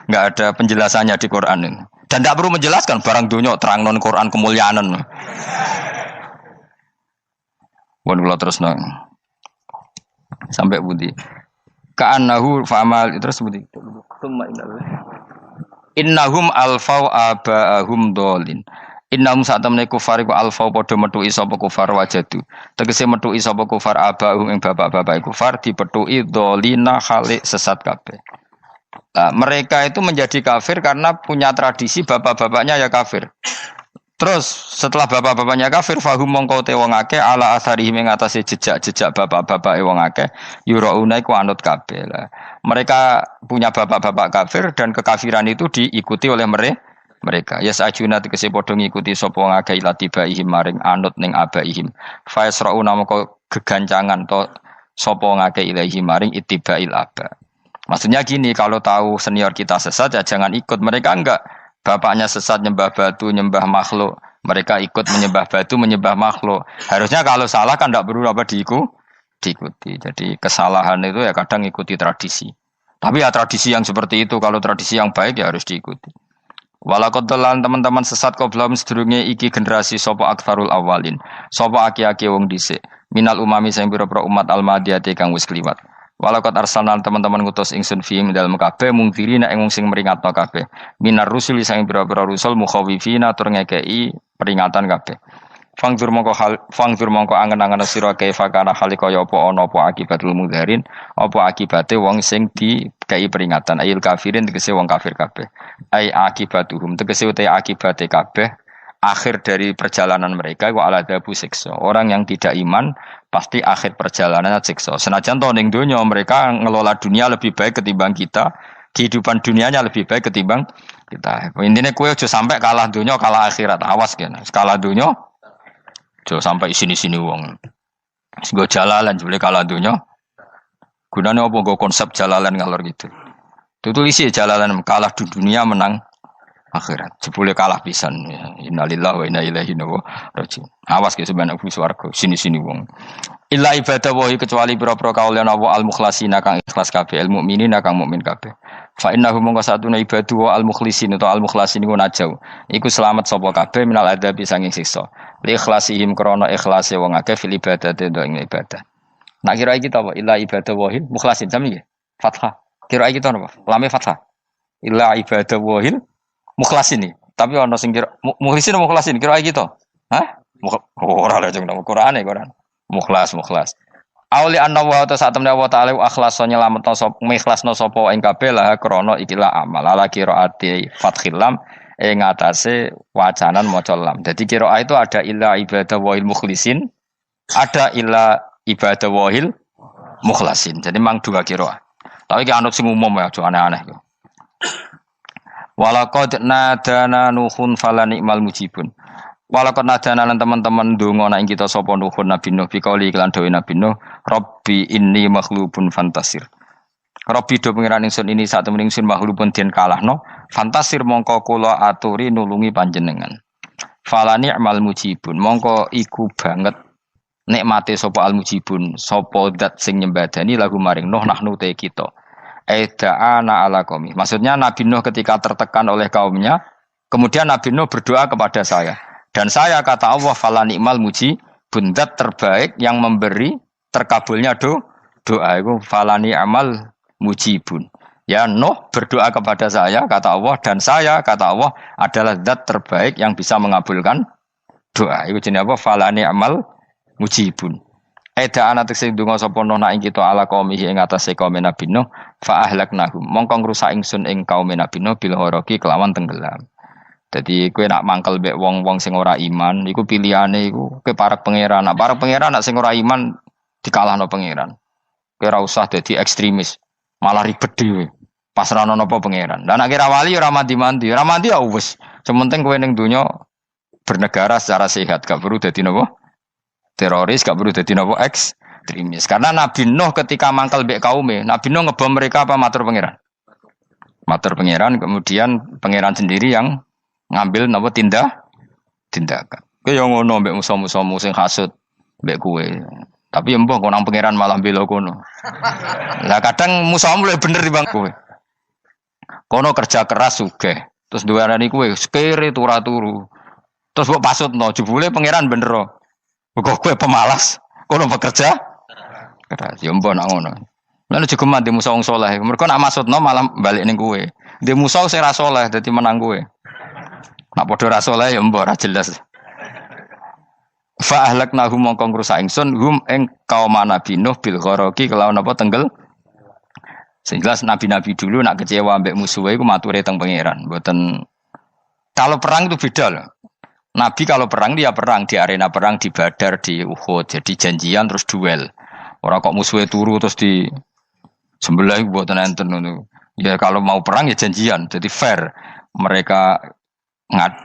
Speaker 1: nggak ada penjelasannya di Quran ini. Dan tidak perlu menjelaskan barang dunia terang non Quran kemuliaan. Waduh terus nang sampai budi. Ka'annahu fa'amal terus budi. Innahum alfau aba'ahum dolin. Innahum satamne kufar iku alfau padha metuki sapa kufar wajadu. Tegese metuki sapa kufar aba'ahum ing bapak-bapak kufar dipetuki dolina khalik sesat kabeh. Nah, mereka itu menjadi kafir karena punya tradisi bapak-bapaknya ya kafir. Terus setelah bapak-bapaknya kafir, fahum mongko te wong akeh ala asarihim ing atase jejak-jejak bapak-bapak wong akeh yurauna iku anut kabeh. Mereka punya bapak-bapak kafir dan kekafiran itu diikuti oleh mereka. Ya sajuna tegese padha ngikuti sapa wong akeh latibaihim maring anut ning abaihim. Fa yasrauna mongko gegancangan to sapa wong akeh ilahi maring ittibail aba. Maksudnya gini, kalau tahu senior kita sesat ya jangan ikut. Mereka enggak, bapaknya sesat nyembah batu, nyembah makhluk. Mereka ikut menyembah batu, menyembah makhluk. Harusnya kalau salah kan enggak perlu apa diikuti. Jadi kesalahan itu ya kadang ikuti tradisi. Tapi ya tradisi yang seperti itu, kalau tradisi yang baik ya harus diikuti. Walakot telan teman-teman sesat qoblahum sedurunge iki generasi sapa aktsarul awalin. Sapa aki-aki wong dhisik. Minal umami sing pira-pira umat almadiyati kang wis kliwat. Walakot arsalan teman-teman ngutus ingsun fiim dalam kabeh mungkirina ing wong sing meringatno kabeh. Minar rusul sing pira-pira rusul mukhawifina tur ngekeki peringatan kabeh. Fangdur mongko angen-angen sira kaifa kana kaya apa ana apa akibatul mudharin, apa akibate wong sing dikai peringatan ayil kafirin tegese wong kafir kabeh. Ai akibatuhum tegese uta akibate kabeh akhir dari perjalanan mereka wa aladabu siksa. Orang yang tidak iman pasti akhir perjalanannya siksa. Senajan to ning donya mereka ngelola dunia lebih baik ketimbang kita, kehidupan dunianya lebih baik ketimbang kita. Intine kowe aja sampai kalah donya kalah akhirat. Awas kene. Kalah donya aja sampai sini-sini wong. Sego jalalan jebule kalah donya. Gunane apa nggo konsep jalalan ngalor gitu. Tutulisi jalalan kalah di dunia menang akhirat. Jebule kalah pisan. Innalillahi wa inna ilaihi raji'un. Awas ke sebenarnya bus warga sini-sini wong. Illa ibadah wahi kecuali pira-pira kaulian Allah al-mukhlasina kang ikhlas kabeh, al mukminina kang mukmin kabeh. Fa innahu mongko satuna ibadu wa al-mukhlisin atau al-mukhlasin iku najau. Iku selamat sapa kabeh minal adabi sanging siksa. Li ikhlasihim krana ikhlase wong akeh fil ibadate ndo ing ibadah. Nak kira iki ta apa? Illa ibadah wahil mukhlasin sami nggih. Fathah. Kira iki ta napa? Lame fathah. Illa ibadah wahil mukhlasin iki. Tapi ana sing kira mukhlisin apa mukhlasin? Kira iki to. Hah? Ora lha jeng nang Quran. Mukhlas. Auli anna wa ta saat temne wa ta'ala akhlasa nyelametno sapa mikhlasno sapa ing kabeh lah krana ikilah amal ala qiraati fathil lam ing atase wacanan maca lam. Dadi qiraah itu ada illa ibadah wahil mukhlisin, ada illa ibadah wahil mukhlasin. Jadi mang dua qiraah. Tapi ki anut sing umum ya aja aneh-aneh. Walaqad nadana nuhun fala ni'mal mujibun. Walaqad nadana lan teman-teman ndonga nek kita sapa nuhun Nabi Nuh bikauli iklan dawe Nabi Nuh, Rabbi inni makhlubun fantasir. Rabbi do pengiran ingsun ini sak temen ingsun makhlubun den kalahno, fantasir mongko kula aturi nulungi panjenengan. Fala ni'mal mujibun, mongko iku banget nikmate sapa al mujibun, sapa zat sing nyembadani lagu maring Nuh nahnu te kita. Aida'ana ala qaumi. Maksudnya Nabi Nuh ketika tertekan oleh kaumnya, kemudian Nabi Nuh berdoa kepada saya. Dan saya kata Allah fala ni'mal mujibun, zat terbaik yang memberi terkabulnya doa itu fala ni'mal mujibun. Ya Nuh berdoa kepada saya kata Allah, dan saya kata Allah adalah zat terbaik yang bisa mengabulkan doa. Itu jenenge apa? Fala ni'mal mujibun. Eda ana tekse ndonga sapa Nuh nak ing kita ala qaumihi ing atase kaum Nabi Nuh fa ahlaknahum. Mongko ngrusak ingsun ing kaum Nabi Nuh bil ghoroqi kelawan tenggelam. Jadi kowe nak mangkel mbek wong-wong sing ora iman, iku pilihane iku kowe parek pangeran. Nak parek pangeran nak sing ora iman dikalahno pangeran. Kowe ora usah dadi ekstremis, malah ribet dhewe. Pasrahno napa pangeran. Lah nek kira wali ora mandi-mandi, ora mandi ya wis. Sementing kowe ning donya bernegara secara sehat, gak perlu dadi napa? Teroris, gak perlu dadi napa? Ekstremis. Karena Nabi Nuh ketika mangkel mbek kaume, Nabi Nuh ngebom mereka apa matur pangeran? Matur pangeran, kemudian pangeran sendiri yang ngambil napa tindakan. Kowe yo ngono mbek musuh-musuhmu sing hasud mbek kowe. Tapi mbah kok nang pangeran malah bela kono. Lah kadang musuhmu luwih bener timbang kowe. Kono kerja keras sugih, terus duweni kowe kere turu. Terus mbok pasutno jebule pangeran bener. Kok kowe pemalas, kono bekerja keras. Yo mbah nak ngono. Lan jegeman di musuh wong saleh. Mergo nak maksudno malah balik ning kowe. Di musuh sing ra saleh dadi menang kowe. Nak padha ra saleh ya mbok ra jelas. Fa ahlaknahum mongko ngrusak ingsun hum ing kaum Nabi Nuh bil ghoroqi kelawan apa tenggel. Sing jelas nabi-nabi dulu nak kecewa mbek musuhe iku mature teng pangeran. Mboten kalau perang itu beda loh. Nabi kalau perang dia perang di arena perang di Badar, di Uhud. Jadi janjian terus duel. Ora kok musuhe turu terus di sebelah mboten enten ngono. Ya kalau mau perang ya janjian. Jadi fair. Mereka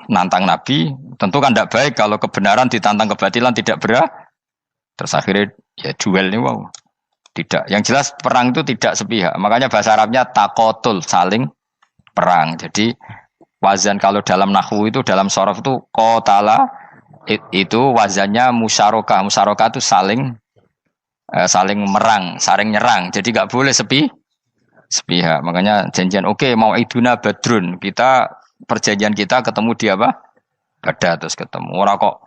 Speaker 1: nantang Nabi, tentu kan tidak baik kalau kebenaran ditantang kebatilan tidak berat. Terus akhirnya ya duel ini wow. Tidak. Yang jelas perang itu tidak sepihak. Makanya bahasa Arabnya takotul, saling perang. Jadi wazan kalau dalam nahwu itu dalam sorof itu qatala itu wazannya musyarakah. Musyarakah itu saling merang, saling nyerang. Jadi enggak boleh sepihak. Makanya janjian oke, mau iduna badrun. Perjanjian kita ketemu di apa? Badar terus ketemu. Ora kok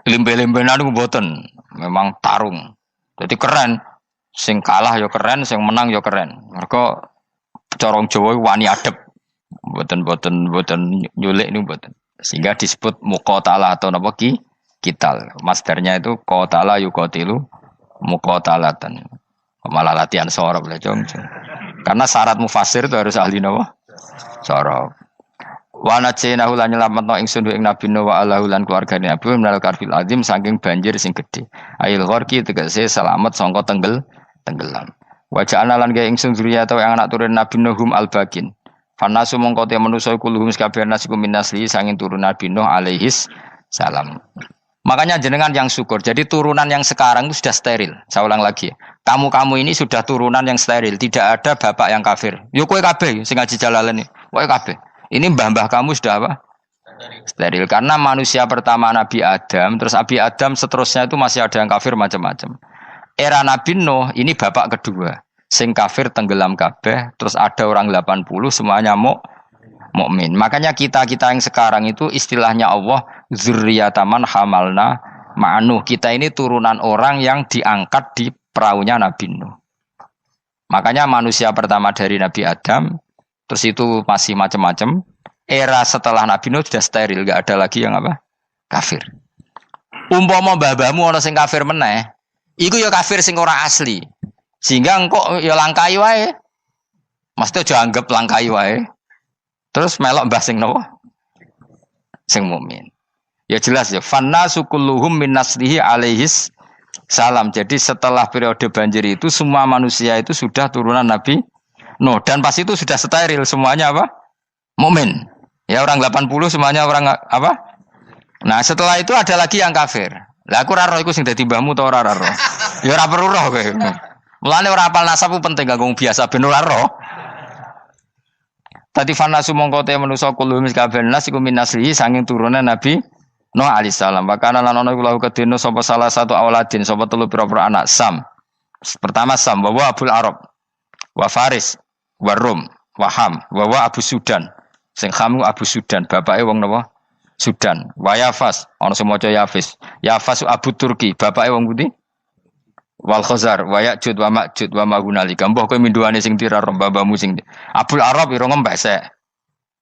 Speaker 1: limbe-limbenan iku mboten. Memang tarung. Jadi keren. Sing kalah ya keren, sing menang ya keren. Mergo corong Jawa wani adep. Mboten nyulik niku mboten. Sehingga disebut muqatalah atau napa kital. Masdarnya itu qatala yuqatilu muqatalatan. Malah latihan sorab lah, Jong. Karena syarat mufassir itu harus ahli napa? Sorab. Wa najaynahu lan nyelametno ingsun ing Nabi Nuh wa alahu lan keluargane Nabi minal karfil azim saking banjir sing gedhe. Ail gharqi tegese selamat sangka tenggelam. Wa ja'alna lan gawe ingsun zuriyata yang anak turun Nabi Nuh hum al-bakin. Fanasu mongko te manusa kulluhum sakabeh nasikum minasli sanging turun Nabi Nuh alaihis salam. Makanya jenengan yang syukur. Jadi turunan yang sekarang itu sudah steril. Saya ulang lagi. Kamu ini sudah turunan yang steril. Tidak ada bapak yang kafir. Yo kowe kabeh sing ngaji Jalalain iki. Kowe kabeh. Ini mbah-mbah kamu sudah apa? Steril. Karena manusia pertama Nabi Adam, terus Nabi Adam seterusnya itu masih ada yang kafir macam-macam. Era Nabi Nuh ini bapak kedua. Sing kafir tenggelam kabeh, terus ada orang 80 semuanya mukmin. Makanya kita-kita yang sekarang itu istilahnya Allah zurriyataman hamalna ma'nuh. Kita ini turunan orang yang diangkat di perahunya Nabi Nuh. Makanya manusia pertama dari Nabi Adam, terus itu masih macam-macam. Era setelah Nabi Nuh sudah steril, gak ada lagi yang apa? Kafir. Umpama babamu ana sing kafir meneh, iku ya kafir sing ora asli. Sehingga engkau ya langkai wae. Mesti aja anggap langkai wae. Terus melok mbah sing napa? Sing mukmin. Ya jelas ya, fannasu kulluhum min naslihi alaihis salam. Jadi setelah periode banjir itu semua manusia itu sudah turunan Nabi Nuh dan pas itu sudah steril semuanya apa? Mukmin. Ya orang 80 semuanya orang apa? Nah, setelah itu ada lagi yang kafir. Lah aku ora roh iku sing dadi mbahmu ta ora roh. Ya ora perlu roh kowe. Mulane ora apal nasab penting kanggo biasa ben ora roh. Tadi fanasu mongko te manusa kulo mis kabeh nas iku min naslihi saking turunan Nabi Nuh alaihi salam. Bakana lan ana iku lahu kedene sapa salah satu auladin sapa telu pira-pira anak Sam. Pertama Sam wa Abul Arab wa Faris wa Rum wa Ham wa Abu Sudan. Sing Ham Abu Sudan, bapake wong napa? Sudan. Wa Yafas, ana sing maca Yafis. Yafas Abu Turki, bapake wong pundi? Wal Khazar wa Ya'jud wa Ma'jud wa Mahunalika. Mbah kowe minduane sing tira babamu sing Abul Arab ira ngembesek.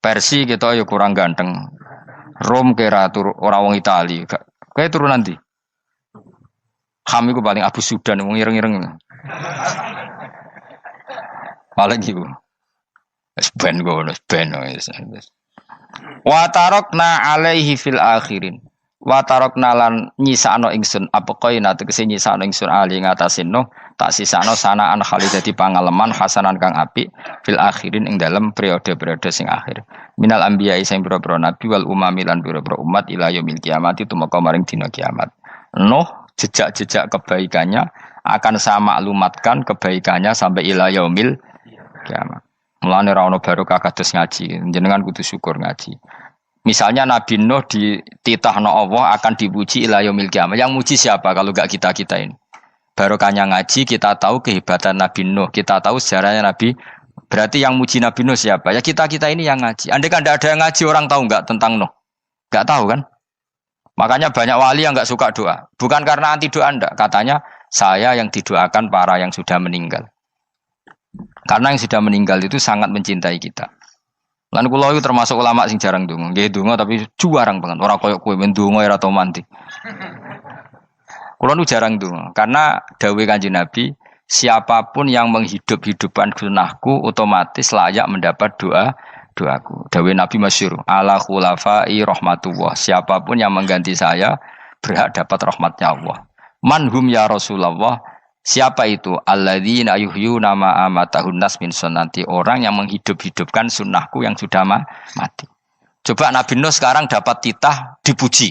Speaker 1: Persi kita ya kurang ganteng. Rom kira ora wong Itali. Kae turunan ndi? Ham iku paling Abu Sudan wong ireng-ireng. Paling iku. Wis ben ngono, ben wis. Wa tarakna alaihi fil akhirin. Wa tarakna lan nyisano ingsun apa koina tegese nyisano ingsun ali ngatasin no tak sisano sanaan khali dadi pangaleman hasanan kang apik fil akhirin ing dalem periode-periode sing akhir minal anbiya sing pira-pira nabi wal umami lan pira-pira umat ila yaumil kiamat itu maka maring dina kiamat. Nuh jejak-jejak kebaikannya akan saya maklumatkan kebaikannya sampai ila yaumil kiamat. Mulane ra ono barokah kados ngaji, jenengan kudu syukur ngaji. Misalnya Nabi Nuh dititahno Allah akan dipuji ila yaumil kiamat. Yang muji siapa kalau enggak kita-kita ini? Barokahnya ngaji kita tahu kehebatan Nabi Nuh, kita tahu sejarahnya Nabi. Berarti yang muji Nabi Nuh siapa? Ya kita-kita ini yang ngaji. Andai kan tidak ada yang ngaji orang tahu enggak tentang Nuh? Enggak tahu kan? Makanya banyak wali yang enggak suka doa. Bukan karena anti doa enggak, katanya saya yang didoakan para yang sudah meninggal. Karena yang sudah meninggal itu sangat mencintai kita. Lan kula itu termasuk ulama sing jarang ndonga. Nggih ndonga tapi juarang banget. Ora koyo kowe men ndonga ora tau mandi. Kula nu jarang ndonga karena dawuh Kanjeng Nabi, siapapun yang menghidup-hidupkan sunnahku otomatis layak mendapat doaku. Dawuh Nabi masyhur, ala khulafai rahmatullah. Siapapun yang mengganti saya berhak dapat rahmatnya Allah. Manhum ya Rasulullah. Siapa itu? Alladzina yuhyuna ma amatahun nas min sunnati, orang yang menghidup-hidupkan sunnahku yang sudah mati. Coba Nabi Nuh sekarang dapat titah dipuji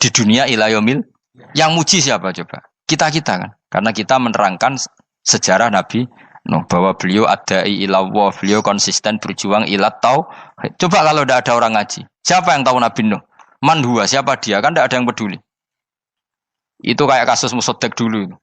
Speaker 1: di dunia ila yaumil. Yang muji siapa coba? Kita-kita kan. Karena kita menerangkan sejarah Nabi Nuh bahwa beliau adai ila Allah, beliau konsisten berjuang ila tauhid. Coba kalau tidak ada orang ngaji, siapa yang tahu Nabi Nuh? Man huwa, siapa dia? Kan tidak ada yang peduli. Itu kayak kasus Musaddaq dulu itu.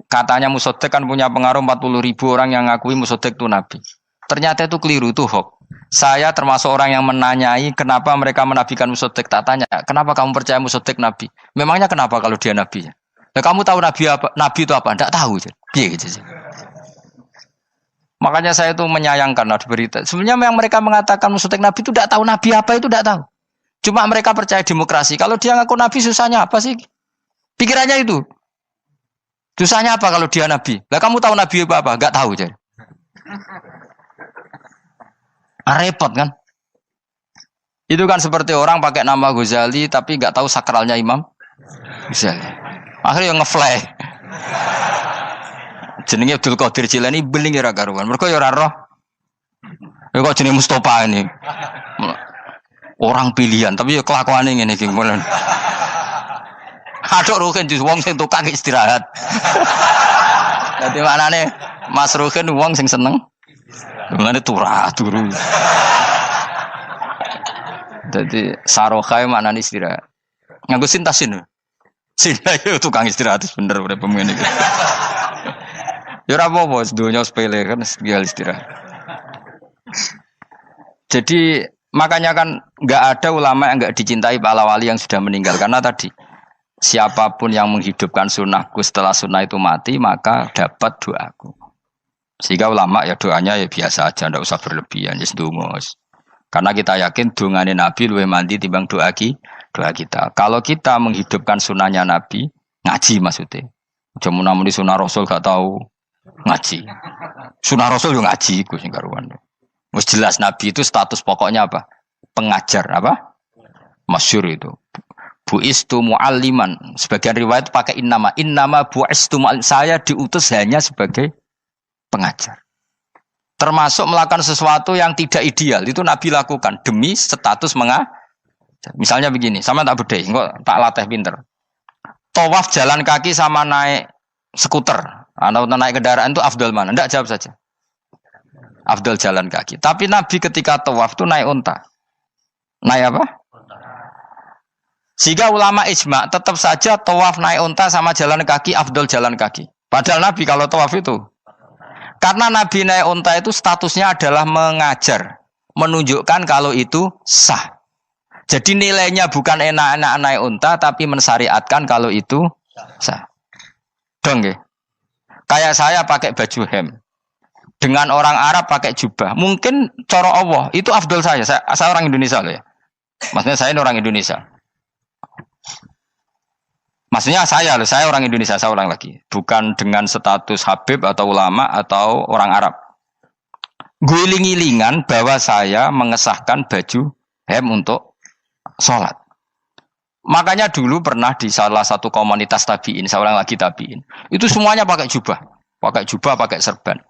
Speaker 1: Katanya Musaddaq kan punya pengaruh 40.000 orang yang ngakui Musaddaq itu Nabi. Ternyata itu keliru, itu hoax. Saya termasuk orang yang menanyai kenapa mereka menabikan Musaddaq. Tak tanya, kenapa kamu percaya Musaddaq Nabi? Memangnya kenapa kalau dia Nabi? Nah, kamu tahu Nabi apa? Nabi itu apa? Tidak tahu. Gitu. Makanya saya itu menyayangkan ada berita. Sebenarnya yang mereka mengatakan Musaddaq Nabi itu tidak tahu Nabi apa itu tidak tahu. Cuma mereka percaya demokrasi. Kalau dia ngaku Nabi susahnya apa sih? Pikirannya itu. Susahnya apa kalau dia Nabi? Lah kamu tahu Nabi apa? Enggak tahu jadi. Repot kan? Itu kan seperti orang pakai nama Ghazali tapi enggak tahu sakralnya Imam Ghazali. Akhirnya ngefly. Jenenge Abdul Qadir Jilani beling ora karuan. Mergo ya ora roh. Ya kok jenenge Mustofa ini. Orang pilihan tapi ya kelakuane ngene iki. Aduk Ruhin di wong sing tukang istirahat. Dadi maknane Mas Ruhin wong sing seneng. Mulane turu. Dadi sarohae maknane istirahat. Nganggo sintasin. Sinta itu tukang istirahat bener urip ngene iki. Ya ora apa-apa, dunya sepele kan tinggal istirahat. Jadi makanya kan nggak ada ulama yang nggak dicintai para wali yang sudah meninggal karena tadi siapapun yang menghidupkan sunnahku setelah sunnah itu mati maka dapat doaku. Sehingga ulama ya doanya ya biasa aja, ndak usah berlebihan, ya sedungos. Karena kita yakin dungane Nabi luwih mandi timbang doa kita. Kalau kita menghidupkan sunnahnya Nabi, ngaji maksudnya. Cuma namun di sunnah Rasul gak tahu ngaji. Sunnah Rasul yo ngaji iku sing karuan. Wis jelas Nabi itu status pokoknya apa? Pengajar apa? Masyhur itu. Buistu mualliman. Sebagian riwayat pakai innama buistu muallim. Saya diutus hanya sebagai pengajar. Termasuk melakukan sesuatu yang tidak ideal itu Nabi lakukan demi status mengajar. Misalnya begini, sama tak bedai, kok tak latih pinter. Tawaf jalan kaki sama naik skuter atau naik kendaraan itu afdal mana? Enggak, jawab saja. Afdal jalan kaki. Tapi Nabi ketika tawaf itu naik unta. Naik apa? Sehingga ulama ijma tetap saja tawaf naik unta sama jalan kaki afdal jalan kaki. Padahal Nabi kalau tawaf itu karena Nabi naik unta itu statusnya adalah mengajar, menunjukkan kalau itu sah. Jadi nilainya bukan enak-enak naik unta tapi mensyariatkan kalau itu sah. Dong ya. Kayak saya pakai baju hem. Dengan orang Arab pakai jubah. Mungkin cara Allah itu afdol saya. Saya orang Indonesia loh ya. Maksudnya saya ini orang Indonesia. Maksudnya saya orang Indonesia, saya ulang lagi. Bukan dengan status Habib atau ulama atau orang Arab. Guling-gilingan bahwa saya mengesahkan baju hem untuk sholat. Makanya dulu pernah di salah satu komunitas tabiin, saya ulang lagi tabiin. Itu semuanya pakai jubah, pakai serban.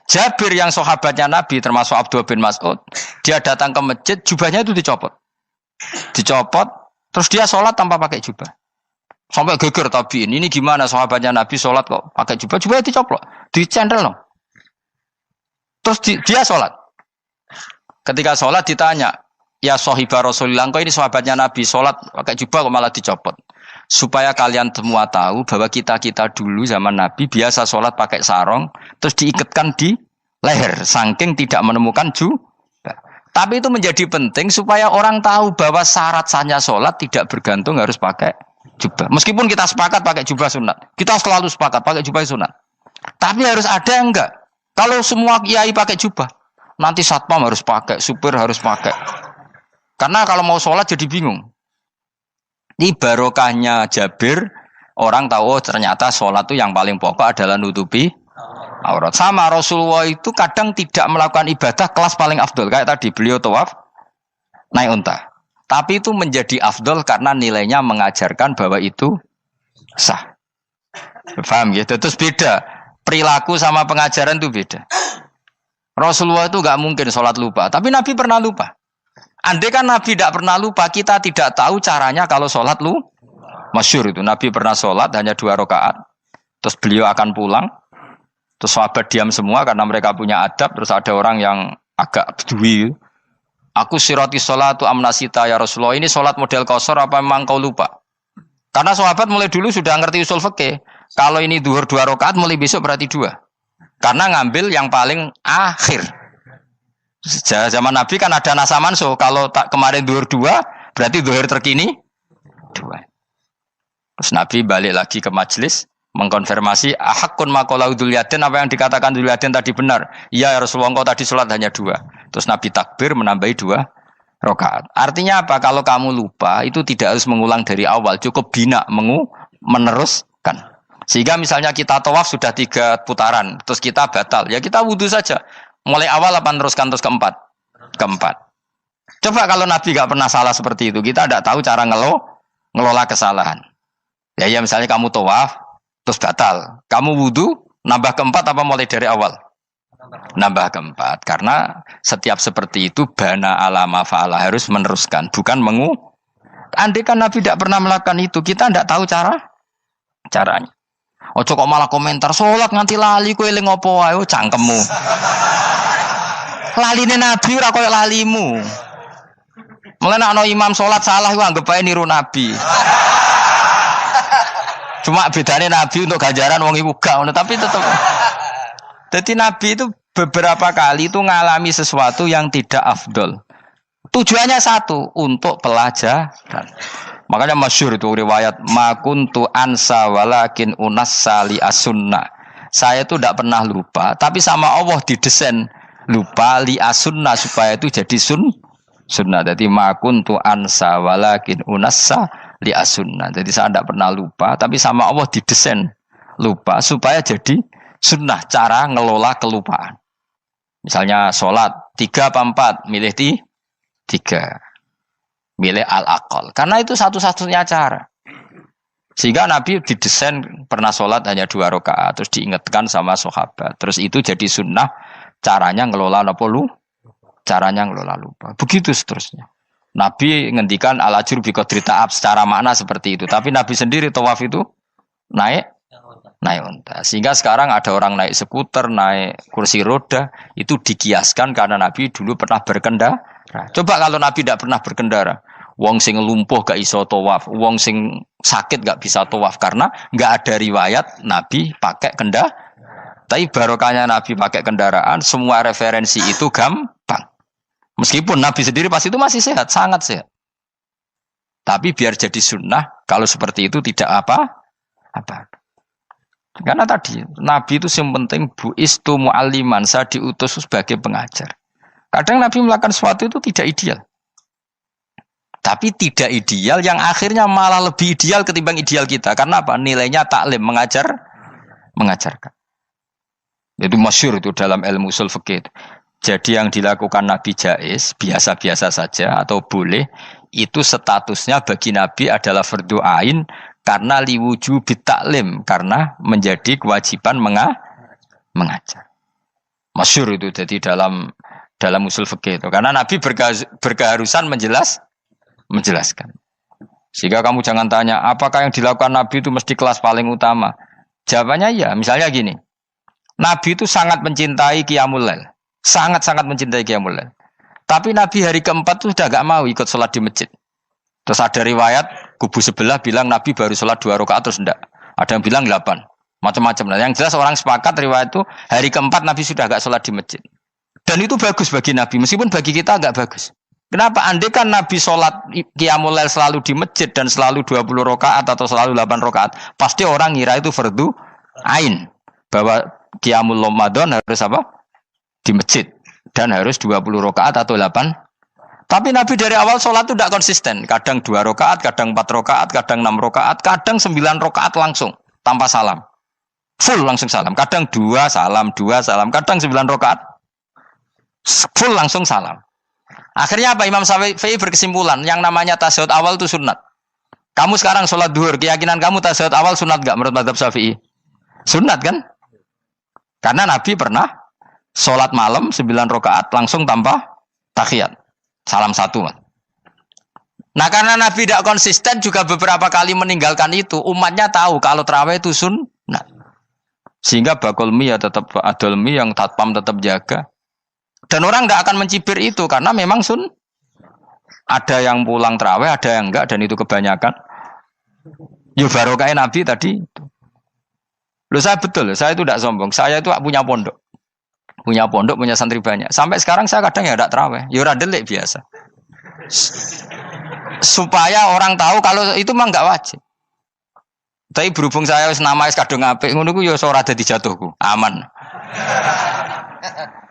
Speaker 1: Jabir yang sahabatnya Nabi termasuk Abdullah bin Mas'ud, dia datang ke masjid, jubahnya itu dicopot, terus dia sholat tanpa pakai jubah. Sampai geger tabiin, ini gimana sahabatnya Nabi sholat kok pakai jubah, jubahnya dicoplok, dicendel loh. Terus dia sholat. Ketika sholat ditanya, ya sahibah Rasulullah, kok ini sahabatnya Nabi sholat pakai jubah kok malah dicopot. Supaya kalian semua tahu bahwa kita dulu zaman Nabi biasa sholat pakai sarong, terus diikatkan di leher, saking tidak menemukan jubah. Tapi itu menjadi penting supaya orang tahu bahwa syarat sahnya sholat tidak bergantung harus pakai jubah. Meskipun kita sepakat pakai jubah sunat, kita selalu sepakat pakai jubah sunat. Tapi harus ada enggak? Kalau semua kiai pakai jubah, nanti satpam harus pakai, supir harus pakai. Karena kalau mau sholat jadi bingung. Ini barokahnya Jabir, orang tahu ternyata sholat itu yang paling pokok adalah nutupi aurat. Sama Rasulullah itu kadang tidak melakukan ibadah kelas paling afdol. Kayak tadi beliau tawaf naik unta. Tapi itu menjadi afdol karena nilainya mengajarkan bahwa itu sah. Paham gitu? Terus beda. Perilaku sama pengajaran itu beda. Rasulullah itu gak mungkin sholat lupa. Tapi Nabi pernah lupa. Andai kan Nabi tidak pernah lupa, kita tidak tahu caranya kalau sholat masyhur itu. Nabi pernah sholat hanya 2 rakaat. Terus beliau akan pulang. Terus sahabat diam semua karena mereka punya adab. Terus ada orang yang agak bedui. Aku sirati sholatu amnasita ya Rasulullah. Ini sholat model qashar apa memang kau lupa? Karena sahabat mulai dulu sudah ngerti usul fikih. Kalau ini duhur 2 rakaat, mulai besok berarti 2. Karena ngambil yang paling akhir. Zaman Nabi kan ada nasa mansuh. Kalau tak kemarin duhur 2, berarti duhur terkini 2. Terus Nabi balik lagi ke majelis mengkonfirmasi ahakun maqala Dzul Yadain, apa yang dikatakan Dzul Yadain tadi benar. Iya ya Rasulullah, engkau tadi sholat hanya 2. Terus Nabi takbir menambahi 2 rakaat. Artinya apa? Kalau kamu lupa itu tidak harus mengulang dari awal, cukup bina meneruskan. Sehingga misalnya kita tawaf sudah 3 putaran, terus kita batal, ya kita wudu saja. Mulai awal apa teruskan terus keempat? Coba kalau Nabi gak pernah salah seperti itu, kita tidak tahu cara ngelola kesalahan. Ya misalnya kamu tawaf terus batal, kamu wudu nambah keempat apa mulai dari awal? Nambah keempat, karena setiap seperti itu bana alama fa'ala, harus meneruskan, bukan Andai kan Nabi tidak pernah melakukan itu, kita tidak tahu caranya. Ojo kok malah komentar sholat nganti lali kowe eling opo wae cangkemmu. Laline Nabi ora koyo lalimu. Mulane ana imam sholat salah iku anggap ae niru Nabi. Cuma bedane Nabi untuk ganjaran wong iku gak ngono, tapi tetep Jadi Nabi itu beberapa kali itu ngalami sesuatu yang tidak afdol. Tujuannya satu, untuk pelajaran. Makanya masyhur itu riwayat makuntu ansa walakin unassa li as-sunnah. Saya itu tidak pernah lupa, tapi sama Allah didesain lupa li as-sunnah supaya itu jadi sunnah. Jadi makuntu ansa walakin unassa li as-sunnah. Jadi saya tidak pernah lupa, tapi sama Allah didesain lupa supaya jadi sunnah cara ngelola kelupaan. Misalnya sholat 3 apa 4, milih 3. Milih al-aqal. Karena itu satu-satunya cara. Sehingga Nabi didesain pernah sholat hanya 2 rakaat, terus diingatkan sama sahabat. Terus itu jadi sunnah, caranya ngelola apa lu? Caranya ngelola lupa. Begitu seterusnya. Nabi ngendikan al-ajur bi qadri ta'ab secara makna seperti itu. Tapi Nabi sendiri tawaf itu naik unta. Sehingga sekarang ada orang naik skuter, naik kursi roda, itu dikiaskan karena Nabi dulu pernah berkendara. Coba kalau Nabi tidak pernah berkendara, wong sing lumpuh gak iso tawaf, wong sing sakit gak bisa tawaf karena gak ada riwayat Nabi pakai kendaraan. Tapi barokahnya Nabi pakai kendaraan, semua referensi itu gampang. Meskipun Nabi sendiri pas itu masih sehat, sangat sehat. Tapi biar jadi sunnah, kalau seperti itu tidak apa. Karena tadi Nabi itu yang penting buistu mu'alliman, saya diutus sebagai pengajar. Kadang Nabi melakukan sesuatu itu tidak ideal. Tapi tidak ideal yang akhirnya malah lebih ideal ketimbang ideal kita. Karena apa? Nilainya taklim, mengajarkan. Itu masyhur itu dalam ilmu ushul fikih. Jadi yang dilakukan Nabi jaiz, biasa-biasa saja atau boleh, itu statusnya bagi Nabi adalah fardhu ain karena liwujubit taklim, karena menjadi kewajiban mengajar. Masyhur itu jadi dalam usul fikih itu. Karena Nabi berkeharusan menjelaskan. Sehingga kamu jangan tanya, apakah yang dilakukan Nabi itu mesti kelas paling utama? Jawabannya ya, misalnya gini. Nabi itu sangat mencintai Qiyamul Lail. Sangat-sangat mencintai Qiyamul Lail. Tapi Nabi hari keempat itu sudah gak mau ikut sholat di masjid. Terus ada riwayat, kubu sebelah bilang Nabi baru sholat 2 rakaat terus enggak. Ada yang bilang 8. Macam-macam. Nah, yang jelas orang sepakat riwayat itu, hari keempat Nabi sudah gak sholat di masjid. Dan itu bagus bagi Nabi, meskipun bagi kita agak bagus. Kenapa? Andai kan Nabi sholat Qiyamul Lail selalu di masjid dan selalu 20 rakaat atau selalu 8 rakaat, pasti orang ngira itu fardhu ain. Bahwa Qiyamul Ramadan harus apa? Di masjid. Dan harus 20 rakaat atau 8. Tapi Nabi dari awal sholat itu tidak konsisten. Kadang 2 rakaat, kadang 4 rakaat, kadang 6 rakaat, kadang 9 rakaat langsung. Tanpa salam. Full langsung salam. Kadang 2 salam, kadang 9 rakaat. Full langsung salam. Akhirnya apa? Imam Syafi'i berkesimpulan, yang namanya tasyahud awal itu sunat. Kamu sekarang sholat duhur, keyakinan kamu tasyahud awal sunat gak menurut mazhab Syafi'i? Sunat kan? Karena Nabi pernah sholat malam 9 rakaat langsung tanpa tahiyat. Salam 1. Nah karena Nabi tidak konsisten juga beberapa kali meninggalkan itu, umatnya tahu kalau tarawih itu sunnah. Sehingga bakul mie ya tetap adol mie, yang tatpam tetap jaga. Dan orang tidak akan mencibir itu karena memang ada yang pulang tarawih, ada yang enggak, dan itu kebanyakan. Ya barokah Nabi tadi. Loh saya betul, saya itu tidak sombong. Saya itu punya pondok, punya santri banyak. Sampai sekarang saya kadang ya tidak tarawih, ya ora delik biasa. Supaya orang tahu kalau itu mah enggak wajib. Tapi berhubung saya wis nama kadung apik ngono ku ya ora dadi jatuhku, aman.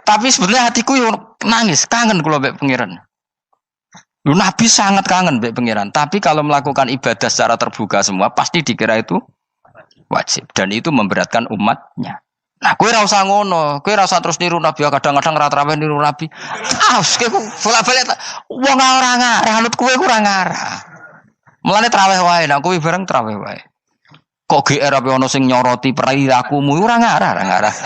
Speaker 1: Tapi sebenarnya hatiku yo nangis, kangen kula mbek pangeran. Lu Nabi sangat kangen mbek pangeran, tapi kalau melakukan ibadah secara terbuka semua pasti dikira itu wajib dan itu memberatkan umatnya. Nah, kowe ora usah ngono, kowe ora usah terus niru Nabi, kadang-kadang ra traweh niru Nabi. Kowe bolak-balik wong ora ngarah, anut kowe ora ngarah. Mulane traweh wae, nek kowe bareng traweh wae. Kok GR apa ono sing nyoroti perilakumu ora ngarah.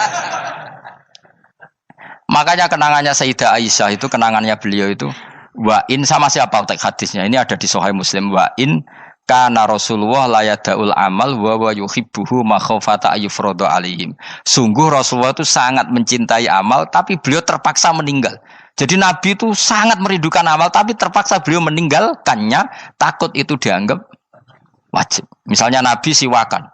Speaker 1: Makanya kenangannya Sayyidah Aisyah itu, kenangannya beliau itu, wa in sama siapa teks hadisnya? Ini ada di Sahih Muslim, wa in kana Rasulullah la yadaul amal wa yuhibbuhu makhafata ayufradu alaihim. Sungguh Rasulullah itu sangat mencintai amal tapi beliau terpaksa meninggal. Jadi Nabi itu sangat merindukan amal tapi terpaksa beliau meninggalkannya takut itu dianggap wajib. Misalnya Nabi siwakan.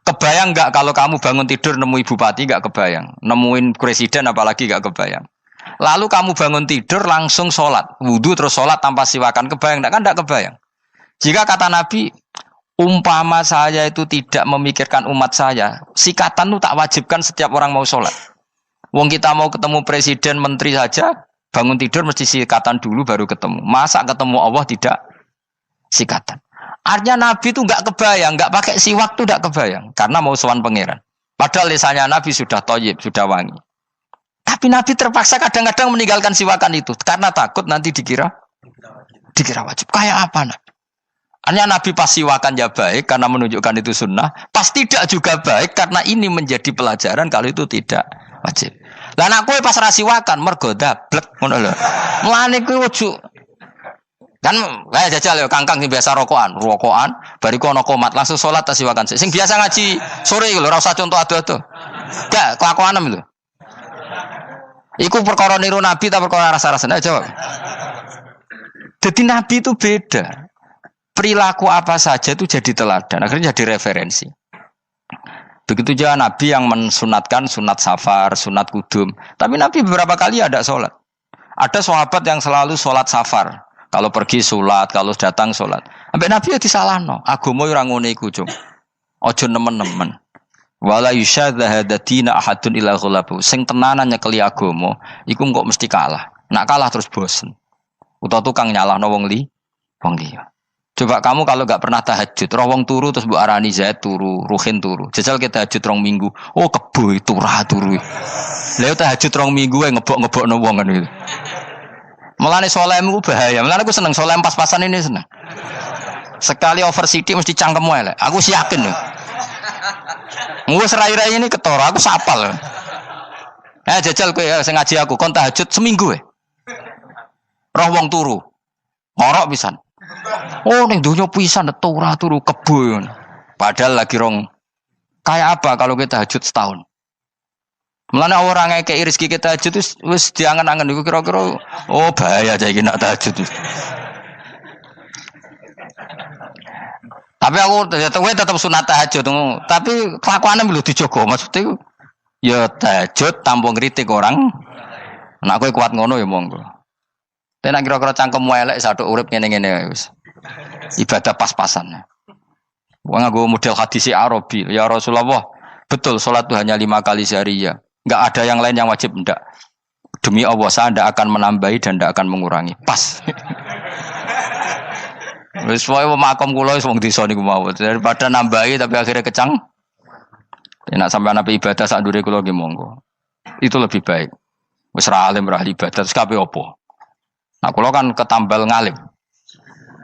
Speaker 1: Kebayang nggak kalau kamu bangun tidur nemuin bupati nggak kebayang, nemuin presiden apalagi nggak kebayang. Lalu kamu bangun tidur langsung sholat, wudhu terus sholat tanpa siwakan, kebayang nggak? Kan nggak kebayang. Jika kata Nabi, umpama saya itu tidak memikirkan umat saya, sikatan itu tak wajibkan setiap orang mau sholat. Wong kita mau ketemu presiden, menteri saja, bangun tidur mesti sikatan dulu baru ketemu. Masa ketemu Allah tidak sikatan? Artinya Nabi itu nggak kebayang, nggak pakai siwak itu nggak kebayang, karena mau sowan pangeran. Padahal lisannya Nabi sudah thayyib, sudah wangi. Tapi Nabi terpaksa kadang-kadang meninggalkan siwakan itu karena takut nanti dikira wajib. Kayak apa Nabi? Artinya Nabi pas siwakan ya baik karena menunjukkan itu sunnah, pas tidak juga baik karena ini menjadi pelajaran kalau itu tidak wajib. Lah anak kowe pas ra siwakan mergo dablek ngono lho. Mulane kowe ojo kan kayak jajal ya kangkang sing biasa rokokan, bariku ana komat langsung salat tas siwakan. Sing biasa ngaji sore iku lho ora usah contoh ado-ado. Gak kelakuanem lho. Iku perkara niru Nabi ta perkara rasa-rasane jawab. Jadi Nabi itu beda. Perilaku apa saja itu jadi teladan, akhirnya jadi referensi. Begitu juga Nabi yang mensunatkan sunat safar, sunat kudum. Tapi Nabi beberapa kali ada sholat. Ada sahabat yang selalu sholat safar. Kalau pergi sholat, kalau datang sholat. Sampai Nabi ya disalahno. Agama ora ngene iku, Cung. Aja nemen-nemen. Wala yusyadzahadatina ahadun ila ghalabu. Sing tenanan nyekeli agama, iku kok mesti kalah. Nak kalah terus bosen. Utawa tukang nyalahno wong liya. Coba kamu kalau gak pernah tahajud, roh wong turu terus mbok arani Zaid turu, Ruhin turu. Jajal kita tahajud 2 minggu. Oh kebo turu. Lha tahajud 2 minggu ngebok-ngebokno wong kan itu. Mulane salehmu bahaya. Mulane aku seneng saleh pas-pasan ini seneng. Sekali over city mesti cangkemmu elek. Aku sih yakin lho. Wes rai-rai ini ketara, aku sapal. Jajal kowe sing ngaji aku kon tahajud seminggu roh wong turu. Ngorok pisan. Oh ning donya pisan turu kebo. Padahal lagi rong. Kayak apa kalau kita tahajud setahun? Mulane orang ngekeki rezeki kita tahajud wis diangen-angen iku kira-kira oh bahaya aja iki nak tahajud. Tapi aku tetap sunat tahajud, tapi kelakuannya belum dijogo. Maksudnya ya tahajud tanpa ngritik orang. Nek kowe kuat ngono ya monggo. Tapi nek kira-kira cangkemmu elek sadok urip ngene-ngene wis. Ibadah pas-pasan. Wong nggo model hadis Arabi, ya Rasulullah, betul salat itu hanya 5 kali sehari ya. Enggak ada yang lain yang wajib ndak. Demi Allah saya ndak akan menambahi dan ndak akan mengurangi. Pas. Wis wae makom kula wis wong desa niku mawon. Daripada nambahi tapi akhirnya kecang. Nek sampean ape ibadah sak ndure kula nggih monggo. Itu lebih baik. Wis ra alim ra ibadah terus kabeh opo? Nah kula kan ketambal ngalim.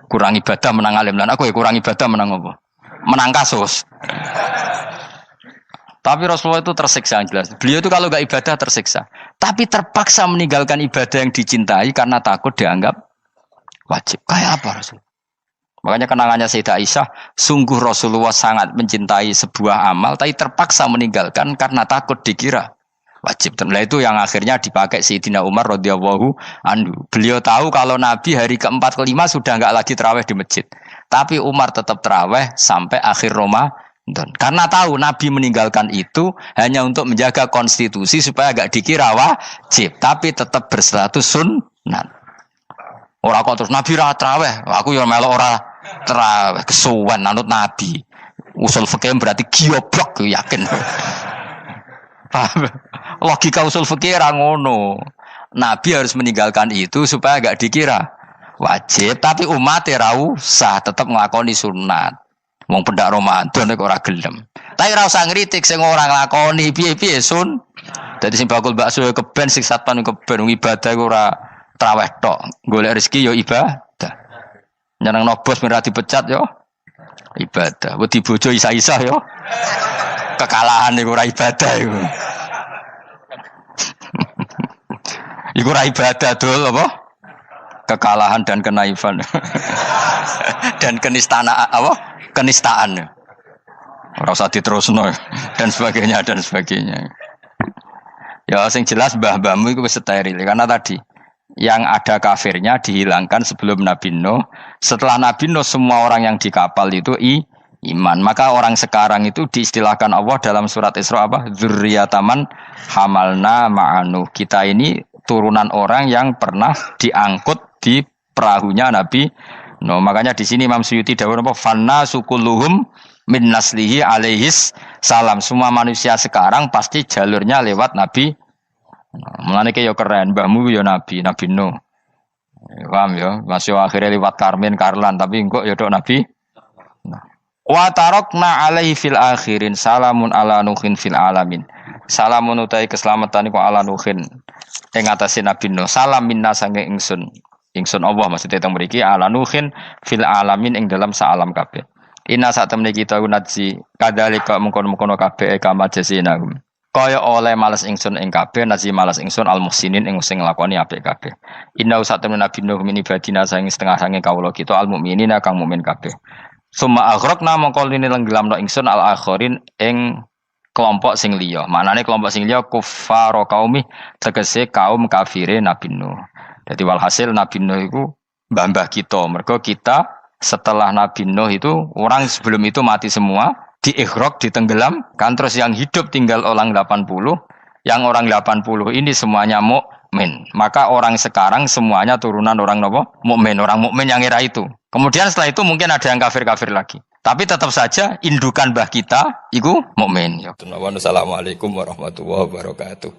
Speaker 1: Kurang ibadah menang alim. Lan aku ya kurang ibadah menang apa? Menang kasus. Tapi Rasulullah itu tersiksa yang jelas. Beliau itu kalau gak ibadah tersiksa. Tapi terpaksa meninggalkan ibadah yang dicintai karena takut dianggap wajib. Kayak apa Rasul? Makanya kenangannya Sayyidah Aisyah, sungguh Rasulullah sangat mencintai sebuah amal, tapi terpaksa meninggalkan karena takut dikira wajib. Nah itu yang akhirnya dipakai Sayyidina Umar radhiyallahu anhu. Beliau tahu kalau Nabi hari keempat kelima sudah enggak lagi tarawih di masjid. Tapi Umar tetap tarawih sampai akhir Ramadan. Karena tahu Nabi meninggalkan itu hanya untuk menjaga konstitusi supaya enggak dikira wajib, tapi tetap berstatus sunnah. Ora kok terus Nabi ra tarawih, aku ya melok ora tarawih kesuwen anut Nabi. Usul fikih berarti gioblok yakin. Logika usul fikih ra ngono. Nabi harus meninggalkan itu supaya enggak dikira wajib, tapi umat ra usah tetap nglakoni sunat. Wong pendak Ramadan kok ora gelem. Tapi ora usah ngritik sing ora nglakoni piye-piye sun. Dadi sing bakul bakso keben sing satpan keben ibadah ora traweh tok. Golek rezeki yo ibadah. Nyenengno bos merah dipecat yo ibadah. Wedi bojo isa-isa yo kekalahan iku ora ibadah iku. Iku ora ibadah dul apa? Kekalahan dan kenaifan. Dan kenistaan apa? Kenistaan. Ora usah diterusno dan sebagainya. Ya sing jelas mbah-mbahmu iku wis steril karena tadi yang ada kafirnya dihilangkan sebelum Nabi Nuh. Setelah Nabi Nuh semua orang yang di kapal itu iman. Maka orang sekarang itu diistilahkan Allah dalam surat Isra apa? Dzurriyyataman hamalna ma'anu. Kita ini turunan orang yang pernah diangkut di perahunya Nabi. No, makanya di sini Imam Suyuti dawuh apa? Fanna sukulluhum min naslihi alaihis salam. Semua manusia sekarang pasti jalurnya lewat Nabi. Mulane ki yo keren, mbahmu yo Nabi, Nabi Nuh. Paham ya? Masih akhirnya lewat Karmen, Karlan, tapi engkau ya dok Nabi. Wa tarokna alaihi fil akhirin salamun ala nuhin fil alamin. Salamun utai keselamatan iku ala nuhin ing atase Nabi Nuh. Salam minna sange ingsun. Ingsun Allah maksudnya teng mriki ala nuhin fil alamin ing dalam saalam kabeh. Inna sak temne kita unadzi kadzalika mengkono-mengkono kabeh kama jasinahum. Kaya oleh males ingsun ing kabeh nazi males ingsun al muhsinin ing sing nglakoni apik kabeh. Inna sak temne Nabi Nuh min ibadina sange setengah sange kawula kita al mukminina kang mukmin kabeh. Summa aghraqna mongko lini lenggelamno ingsun al akhirin ing kelompok sing liya. Maknane kelompok sing liya kuffar qaumi tegese kaum kafire Nabi Nuh. Jadi walhasil Nabi Nuh iku mbah-mbah kita. Mergo kita setelah Nabi Nuh itu orang sebelum itu mati semua, diikhraq, ditenggelam, kan terus yang hidup tinggal orang 80, yang orang 80 ini semuanya mukmin. Maka orang sekarang semuanya turunan orang nopo? Mukmin, orang mukmin yang era itu. Kemudian setelah itu mungkin ada yang kafir-kafir lagi. Tapi tetap saja indukan mbah kita iku mukmin. Assalamualaikum warahmatullahi wabarakatuh.